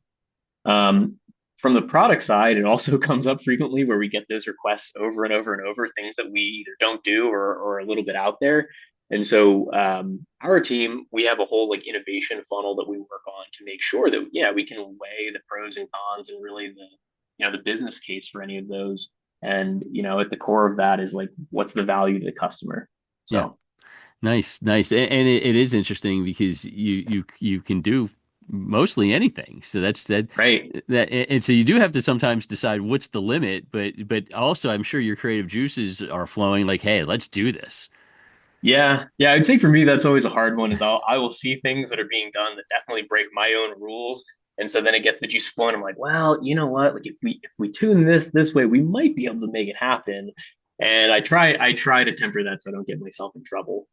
Um, from the product side, it also comes up frequently where we get those requests over and over and over, things that we either don't do or a little bit out there. And so our team, we have a whole like innovation funnel that we work on to make sure that we can weigh the pros and cons and really the business case for any of those. And at the core of that is like what's the value to the customer. Yeah. So Nice, nice. And it is interesting because you can do mostly anything. So that's that right. that and so you do have to sometimes decide what's the limit, but also I'm sure your creative juices are flowing like, hey, let's do this. Yeah, yeah, I'd say for me that's always a hard one is I will see things that are being done that definitely break my own rules. And so then it gets the juice flowing. I'm like, well, you know what? Like if we tune this way, we might be able to make it happen. And I try to temper that so I don't get myself in trouble.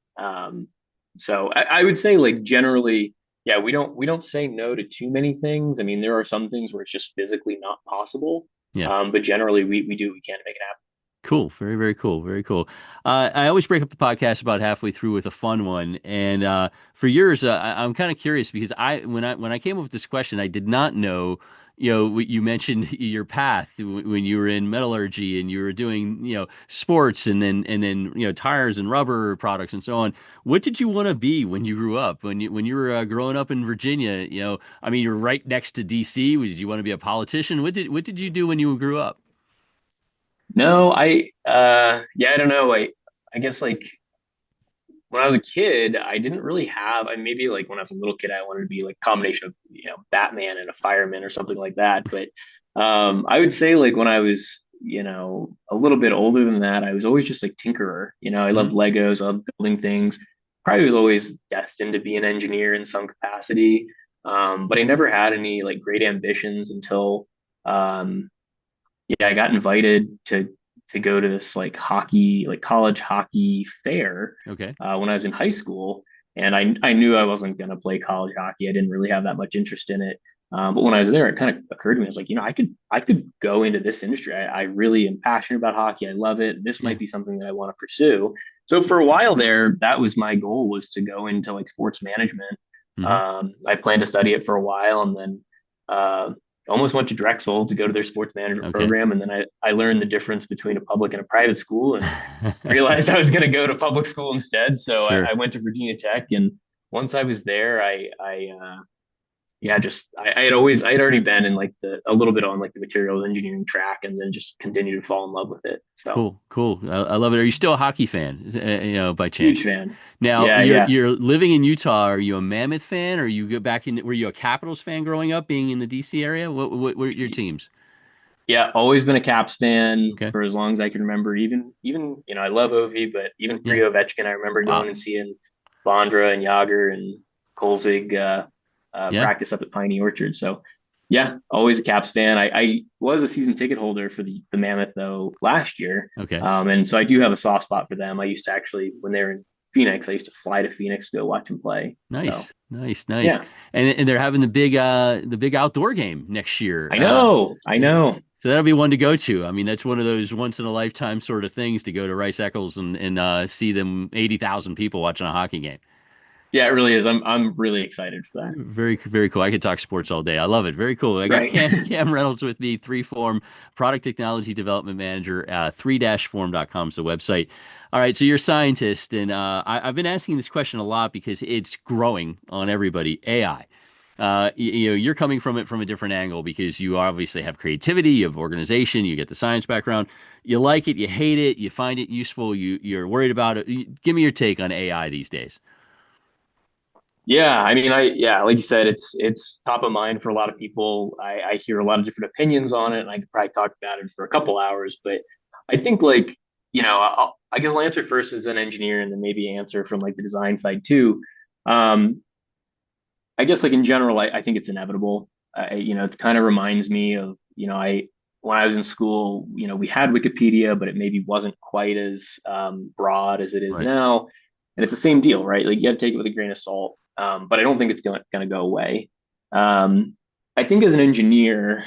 So I would say like generally, yeah, we don't say no to too many things. I mean, there are some things where it's just physically not possible. Yeah. But generally we do what we can to make it happen. Cool. Very, very cool. Very cool. I always break up the podcast about halfway through with a fun one. And for yours, I'm kind of curious because when I came up with this question, I did not know you mentioned your path when you were in metallurgy and you were doing, sports and then, tires and rubber products and so on. What did you want to be when you grew up? When you were growing up in Virginia, I mean, you're right next to DC. Did you want to be a politician? What did you do when you grew up? No, yeah, I don't know. I guess like when I was a kid, I didn't really have, I maybe like when I was a little kid, I wanted to be like a combination of, Batman and a fireman or something like that. But I would say like when I was, a little bit older than that, I was always just like tinkerer. I Hmm. loved Legos, I loved building things. Probably was always destined to be an engineer in some capacity. But I never had any like great ambitions until um, yeah, I got invited to go to this like hockey, like college hockey fair Okay. when I was in high school, and I knew I wasn't gonna play college hockey. I didn't really have that much interest in it. But when I was there, it kind of occurred to me. I was like, I could go into this industry. I really am passionate about hockey. I love it. This Yeah. might be something that I want to pursue. So for a while there, that was my goal, was to go into like sports management. Hmm. I planned to study it for a while, and then uh, almost went to Drexel to go to their sports management Okay. program. And then I learned the difference between a public and a private school and realized I was going to go to public school instead. So I Sure. went to Virginia Tech. And once I was there, yeah, I had already been in like a little bit on like the materials engineering track, and then just continued to fall in love with it. So Cool. Cool. I love it. Are you still a hockey fan? By huge chance? fan. Now Yeah, you're yeah. you're living in Utah. Are you a Mammoth fan? Or you go back in? Were you a Capitals fan growing up, being in the DC area? What were your teams? Yeah, always been a Caps fan Okay. for as long as I can remember. Even I love Ovi, but even pre Yeah. Ovechkin, I remember going Wow. and seeing Bondra and Yager and Kolzig Yeah. practice up at Piney Orchard. So yeah, always a Caps fan. I was a season ticket holder for the Mammoth though last year, Okay. and so I do have a soft spot for them. I used to actually, when they were in Phoenix, I used to fly to Phoenix to go watch them play. So Nice. Nice. Nice. yeah, And they're having the big outdoor game next year. I know. So that'll be one to go to. I mean, that's one of those once in a lifetime sort of things to go to Rice Eccles and see them 80,000 people watching a hockey game. Yeah, it really is. I'm really excited for that. Very, very cool. I could talk sports all day. I love it. Very cool. I got Right. Cam Reynolds with me, 3form product technology development manager, 3-form.com is the website. All right. So you're a scientist, and I've been asking this question a lot because it's growing on everybody. AI. You're coming from it from a different angle because you obviously have creativity, you have organization, you get the science background. You like it, you hate it, you find it useful, you're worried about it. Give me your take on AI these days. Yeah, I mean, yeah, like you said, it's top of mind for a lot of people. I hear a lot of different opinions on it, and I could probably talk about it for a couple hours. But I think like, I guess I'll answer first as an engineer, and then maybe answer from like the design side too. Um, I guess like in general, I think it's inevitable. It kind of reminds me of, I when I was in school, we had Wikipedia, but it maybe wasn't quite as broad as it is Right. now. And it's the same deal, right? Like you have to take it with a grain of salt. But I don't think it's going to go away. Um, I think as an engineer,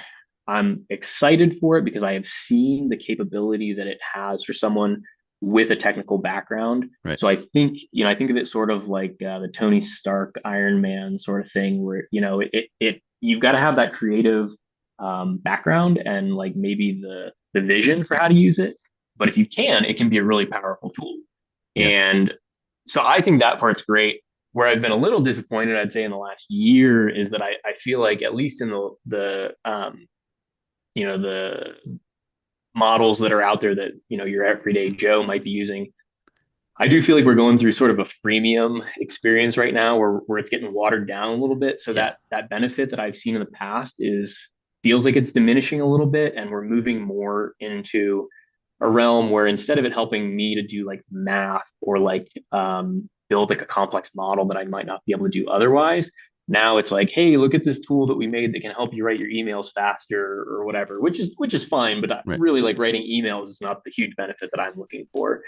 I'm excited for it because I have seen the capability that it has for someone with a technical background. Right. So I think, I think of it sort of like the Tony Stark Iron Man sort of thing where, you've got to have that creative background and like maybe the vision for how to use it. But if you can, it can be a really powerful tool. Yeah. And so I think that part's great. Where I've been a little disappointed, I'd say in the last year, is that I feel like at least in the models that are out there that, your everyday Joe might be using, I do feel like we're going through sort of a freemium experience right now where it's getting watered down a little bit. So Yeah. that benefit that I've seen in the past is feels like it's diminishing a little bit, and we're moving more into a realm where instead of it helping me to do like math or like build like a complex model that I might not be able to do otherwise, now it's like, hey, look at this tool that we made that can help you write your emails faster or whatever, which is fine, but Right. really like writing emails is not the huge benefit that I'm looking for.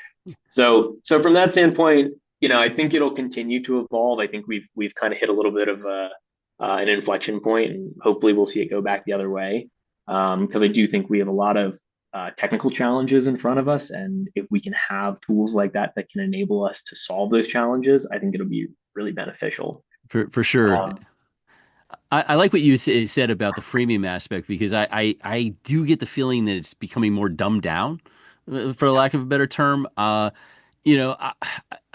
So from that standpoint, I think it'll continue to evolve. I think we've kind of hit a little bit of an inflection point, and hopefully we'll see it go back the other way. Because I do think we have a lot of technical challenges in front of us, and if we can have tools like that can enable us to solve those challenges, I think it'll be really beneficial. For sure. Um, I like what you said about the freemium aspect, because I do get the feeling that it's becoming more dumbed down, for lack of a better term. You know,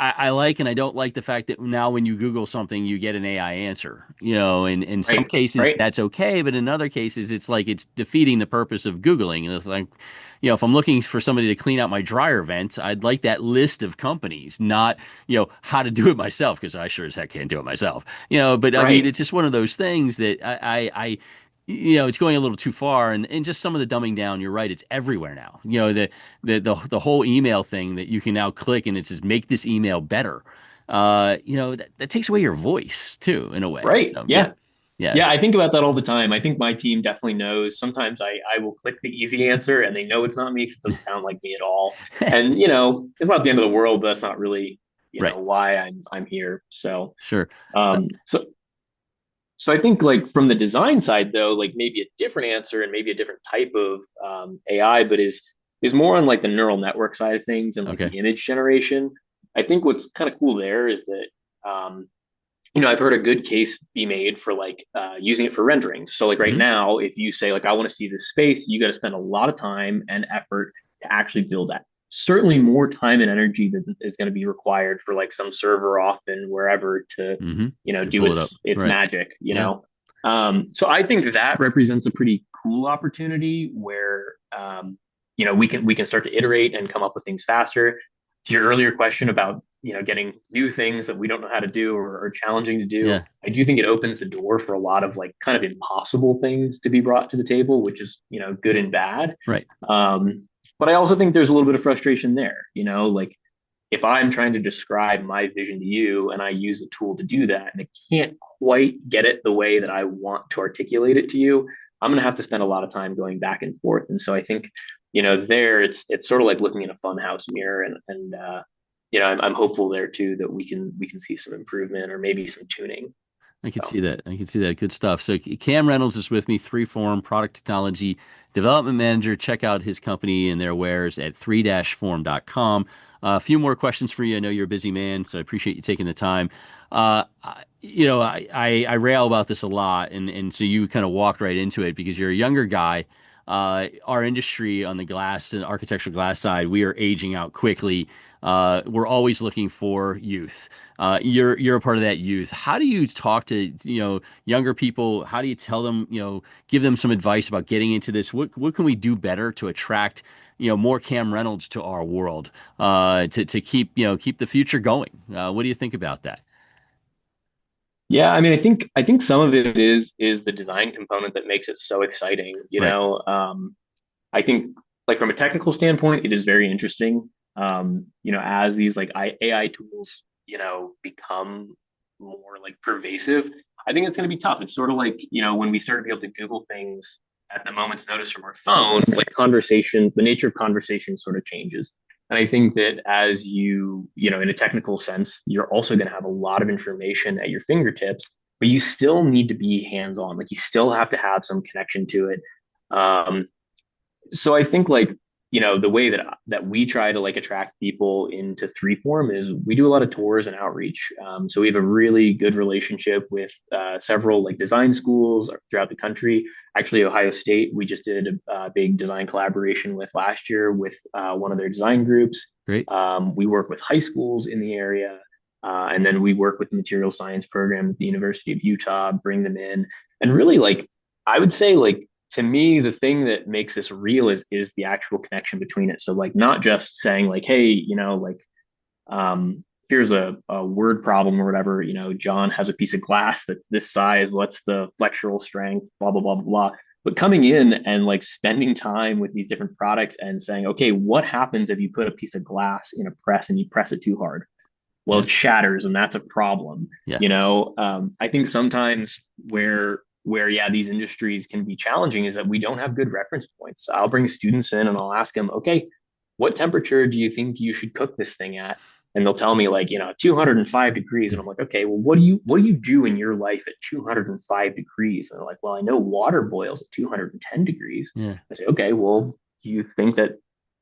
I like and I don't like the fact that now when you Google something, you get an AI answer. You know, in some Right, cases right. that's okay, but in other cases it's like it's defeating the purpose of Googling. And it's like, you know, if I'm looking for somebody to clean out my dryer vents, I'd like that list of companies, not, you know, how to do it myself, because I sure as heck can't do it myself. You know, but I mean, Right. it's just one of those things that you know, it's going a little too far, and just some of the dumbing down. You're right; it's everywhere now. You know, the whole email thing that you can now click and it says make this email better. You know, that takes away your voice too, in a way. Right. So yeah, Yeah. yeah, Yeah, I think about that all the time. I think my team definitely knows. Sometimes I will click the easy answer and they know it's not me because it doesn't sound like me at all. And it's not the end of the world, but that's not really, right, why I'm here. So sure, uh, um so so I think like from the design side though, like maybe a different answer and maybe a different type of AI, but is more on like the neural network side of things and like okay, the image generation. I think what's kind of cool there is that I've heard a good case be made for like using it for rendering. So like right hmm now, if you say like I want to see this space, you got to spend a lot of time and effort to actually build that. Certainly more time and energy that is going to be required for like some server off and wherever to, hmm to do pull it up, its right? magic, Yeah, So I think that represents a pretty cool opportunity where we can start to iterate and come up with things faster. To your earlier question about getting new things that we don't know how to do or challenging to do, yeah, I do think it opens the door for a lot of like kind of impossible things to be brought to the table, which is good and bad. right. Um, but I also think there's a little bit of frustration there, like if I'm trying to describe my vision to you and I use a tool to do that and it can't quite get it the way that I want to articulate it to you, I'm going to have to spend a lot of time going back and forth. And so I think, there it's sort of like looking in a funhouse mirror, and I'm hopeful there too that we can see some improvement or maybe some tuning. I could So see that. I could see that. Good stuff. So Cam Reynolds is with me, 3Form Product Technology Development Manager. Check out his company and their wares at 3-form.com. A few more questions for you. I know you're a busy man, so I appreciate you taking the time. You know, I rail about this a lot, and so you kind of walked right into it because you're a younger guy. Our industry on the glass and architectural glass side, we are aging out quickly. We're always looking for youth. You're a part of that youth. How do you talk to younger people? How do you tell them, give them some advice about getting into this? What can we do better to attract more Cam Reynolds to our world, to keep the future going? What do you think about that? yeah, I mean, I think some of it is the design component that makes it so exciting. Right. I think like from a technical standpoint, it is very interesting. As these like AI tools, become more like pervasive, I think it's going to be tough. It's sort of like, when we start to be able to Google things at the moment's notice from our phone, like conversations, the nature of conversation sort of changes. And I think that as in a technical sense, you're also going to have a lot of information at your fingertips, but you still need to be hands on. Like you still have to have some connection to it. So I think like the way that we try to like attract people into 3Form is we do a lot of tours and outreach. So we have a really good relationship with several like design schools throughout the country. Actually, Ohio State, we just did a big design collaboration with last year with one of their design groups. Great. We work with high schools in the area. And then we work with the material science program at the University of Utah, bring them in, and really like I would say like to me, the thing that makes this real is the actual connection between it. So like not just saying like, hey, like here's a word problem or whatever, John has a piece of glass that's this size, what's the flexural strength, blah, blah, blah, blah, blah. But coming in and like spending time with these different products and saying, okay, what happens if you put a piece of glass in a press and you press it too hard? Well, Yeah. it shatters and that's a problem. Yeah. I think sometimes where yeah, these industries can be challenging is that we don't have good reference points. I'll bring students in and I'll ask them, okay, what temperature do you think you should cook this thing at? And they'll tell me like 205 degrees, and I'm like, okay, well, what do you do in your life at 205 degrees? And they're like, well, I know water boils at 210 degrees. Yeah. I say, okay, well, do you think that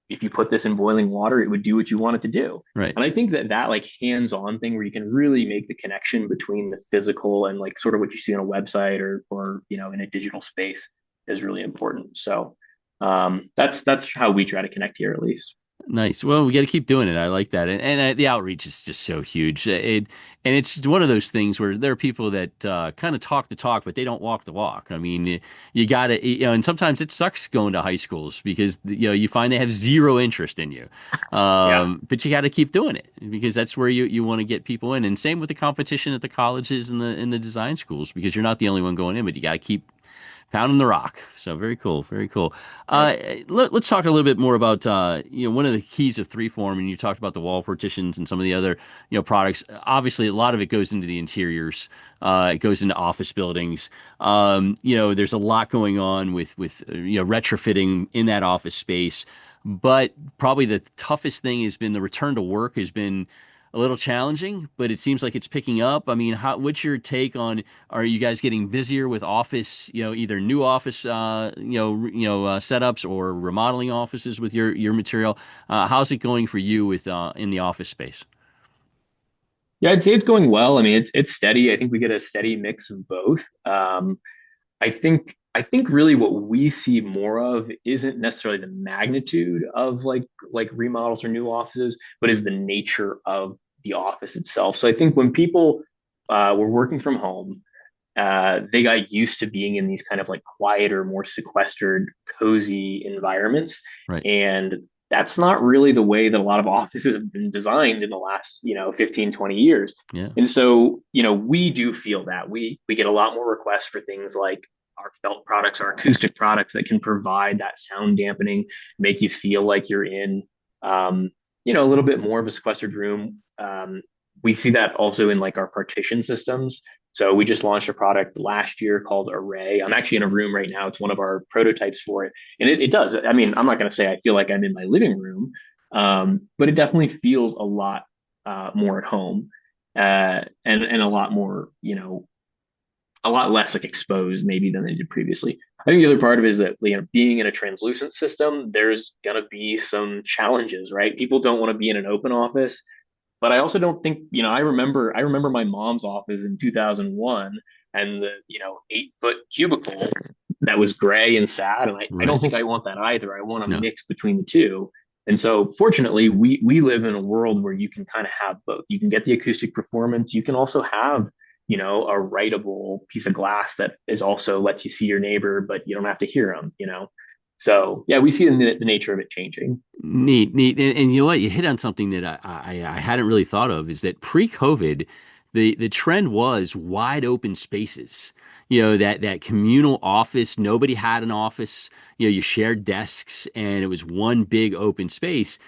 if you put this in boiling water, it would do what you want it to do. Right. And I think that like hands-on thing where you can really make the connection between the physical and like sort of what you see on a website or in a digital space is really important. So that's how we try to connect here at least. Nice. Well, we got to keep doing it. I like that, and the outreach is just so huge. And it's one of those things where there are people that kind of talk the talk, but they don't walk the walk. I mean, you got to, and sometimes it sucks going to high schools because you find they have zero interest in you. Yeah. But you got to keep doing it because that's where you want to get people in. And same with the competition at the colleges and the design schools because you're not the only one going in, but you got to keep pounding the rock. So very cool, very cool. Yep. Let's talk a little bit more about one of the keys of 3form, and you talked about the wall partitions and some of the other products. Obviously, a lot of it goes into the interiors. It goes into office buildings. There's a lot going on with retrofitting in that office space. But probably the toughest thing has been the return to work has been a little challenging, but it seems like it's picking up. I mean, what's your take on, are you guys getting busier with office, either new office, setups or remodeling offices with your material? How's it going for you with, in the office space? Yeah, I'd say it's going well. I mean, it's steady. I think we get a steady mix of both. I think really what we see more of isn't necessarily the magnitude of like remodels or new offices, but is the nature of the office itself. So I think when people were working from home, they got used to being in these kind of like quieter, more sequestered, cozy environments. Right. And that's not really the way that a lot of offices have been designed in the last, 15, 20 years. Yeah. And so, we do feel that we get a lot more requests for things like our felt products, our acoustic products that can provide that sound dampening, make you feel like you're in, a little bit more of a sequestered room. We see that also in like our partition systems. So we just launched a product last year called Array. I'm actually in a room right now. It's one of our prototypes for it. And it does. I mean, I'm not going to say I feel like I'm in my living room, but it definitely feels a lot more at home and a lot more, a lot less like exposed maybe than they did previously. I think the other part of it is that, being in a translucent system, there's going to be some challenges, right? People don't want to be in an open office. But I also don't think, I remember my mom's office in 2001 and the, 8 foot cubicle that was gray and sad. And I don't Right. think I want that either. I want a No. mix between the two. And so fortunately, we live in a world where you can kind of have both. You can get the acoustic performance. You can also have, a writable piece of glass that is also lets you see your neighbor, but you don't have to hear them. So yeah, we see the nature of it changing. Neat, neat. And you know what? You hit on something that I hadn't really thought of is that pre-COVID, the trend was wide open spaces. That communal office, nobody had an office. You shared desks and it was one big open space.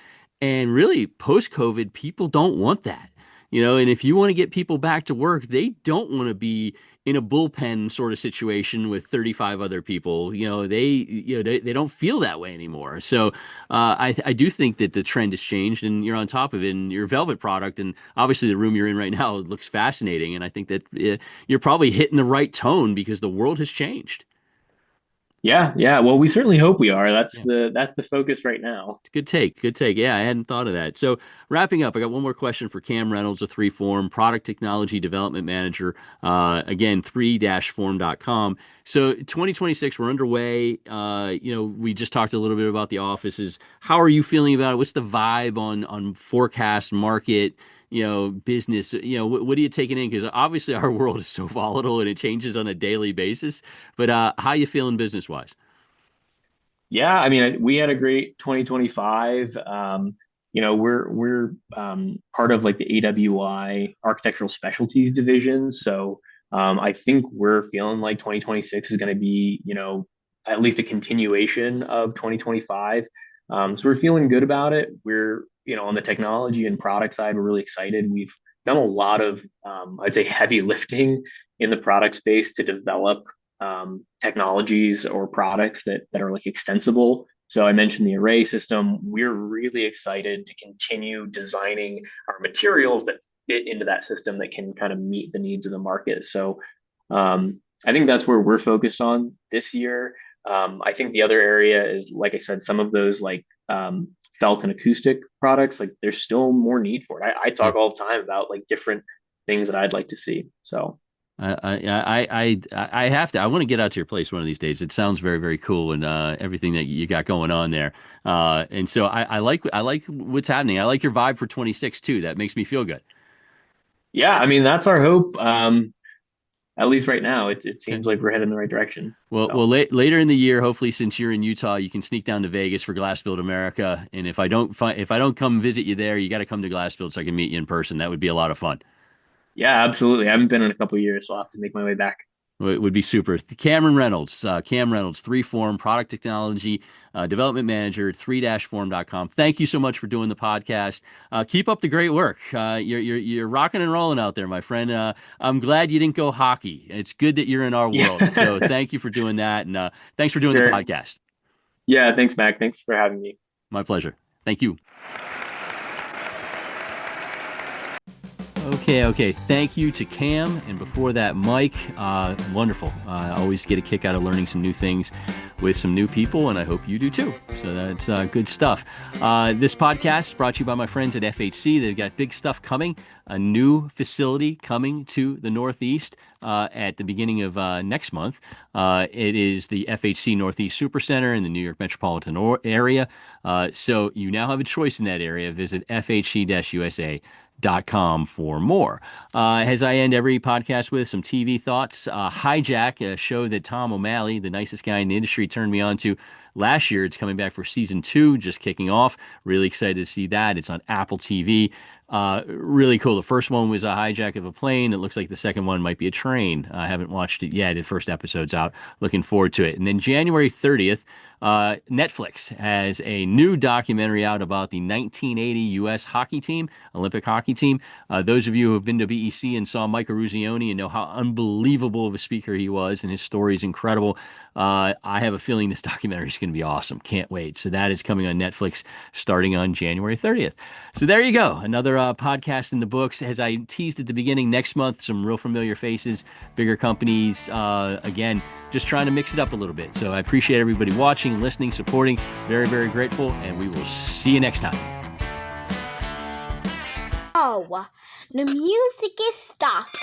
And really, post-COVID, people don't want that. And if you want to get people back to work, they don't want to be in a bullpen sort of situation with 35 other people. They don't feel that way anymore. So I do think that the trend has changed, and you're on top of it. And your Velvet product, and obviously the room you're in right now looks fascinating. And I think that you're probably hitting the right tone because the world has changed. Yeah, yeah. Well, we certainly hope we are. That's the focus right now. Good take. Good take. Yeah, I hadn't thought of that. So, wrapping up, I got one more question for Cam Reynolds of 3form, Product Technology Development Manager. Again, 3-form.com. So, 2026, we're underway. We just talked a little bit about the offices. How are you feeling about it? What's the vibe on forecast, market, business? What are you taking in? Because obviously our world is so volatile and it changes on a daily basis. But how you feeling business wise? Yeah, I mean, we had a great 2025. We're part of like the AWI Architectural Specialties division, so I think we're feeling like 2026 is going to be, at least a continuation of 2025. So we're feeling good about it. We're, on the technology and product side, we're really excited. We've done a lot of, I'd say, heavy lifting in the product space to develop technologies or products that are like extensible. So I mentioned the array system. We're really excited to continue designing our materials that fit into that system that can kind of meet the needs of the market. So I think that's where we're focused on this year. I think the other area is, like I said, some of those like felt and acoustic products, like there's still more need for it. I Yeah. talk all the time about like different things that I'd like to see. So I have to. I want to get out to your place one of these days. It sounds very, very cool, and everything that you got going on there. And so I like what's happening. I like your vibe for 26 too. That makes me feel good. yeah, I mean that's our hope. At least right now, it Okay. seems like we're headed in the right direction. Well, So later in the year, hopefully, since you're in Utah, you can sneak down to Vegas for Glass Build America. And if I don't come visit you there, you got to come to Glass Build so I can meet you in person. That would be a lot of fun. yeah, absolutely. I haven't been in a couple of years, so I'll have to make my way back. It would be super. Cameron Reynolds, Cam Reynolds, 3Form, Product Technology, Development Manager, 3-form.com. Thank you so much for doing the podcast. Keep up the great work. You're rocking and rolling out there, my friend. I'm glad you didn't go hockey. It's good that you're in our world. So Yeah. thank you for doing that. And thanks for doing the Sure. podcast. Yeah, thanks, Mac. Thanks for having me. My pleasure. Thank you. Okay. Thank you to Cam, and before that, Mike. Wonderful. I always get a kick out of learning some new things with some new people, and I hope you do too. So that's good stuff. This podcast is brought to you by my friends at FHC. They've got big stuff coming. A new facility coming to the Northeast at the beginning of next month. It is the FHC Northeast Supercenter in the New York metropolitan area. So you now have a choice in that area. Visit FHC-USA.com for more. As I end every podcast with some TV thoughts, Hijack, a show that Tom O'Malley, the nicest guy in the industry, turned me on to last year. It's coming back for season 2, just kicking off. Really excited to see that. It's on Apple TV. Really cool. The first one was a hijack of a plane. It looks like the second one might be a train. I haven't watched it yet. The first episode's out. Looking forward to it. And then January 30th, Netflix has a new documentary out about the 1980 U.S. hockey team, Olympic hockey team. Those of you who have been to BEC and saw Mike Eruzione and know how unbelievable of a speaker he was, and his story is incredible. I have a feeling this documentary is going to be awesome. Can't wait. So that is coming on Netflix starting on January 30th. So there you go. Another podcast in the books. As I teased at the beginning, next month, some real familiar faces, bigger companies. Again, just trying to mix it up a little bit. So I appreciate everybody watching, listening, supporting. Very, very grateful. And we will see you next time. Oh, the music is stopped.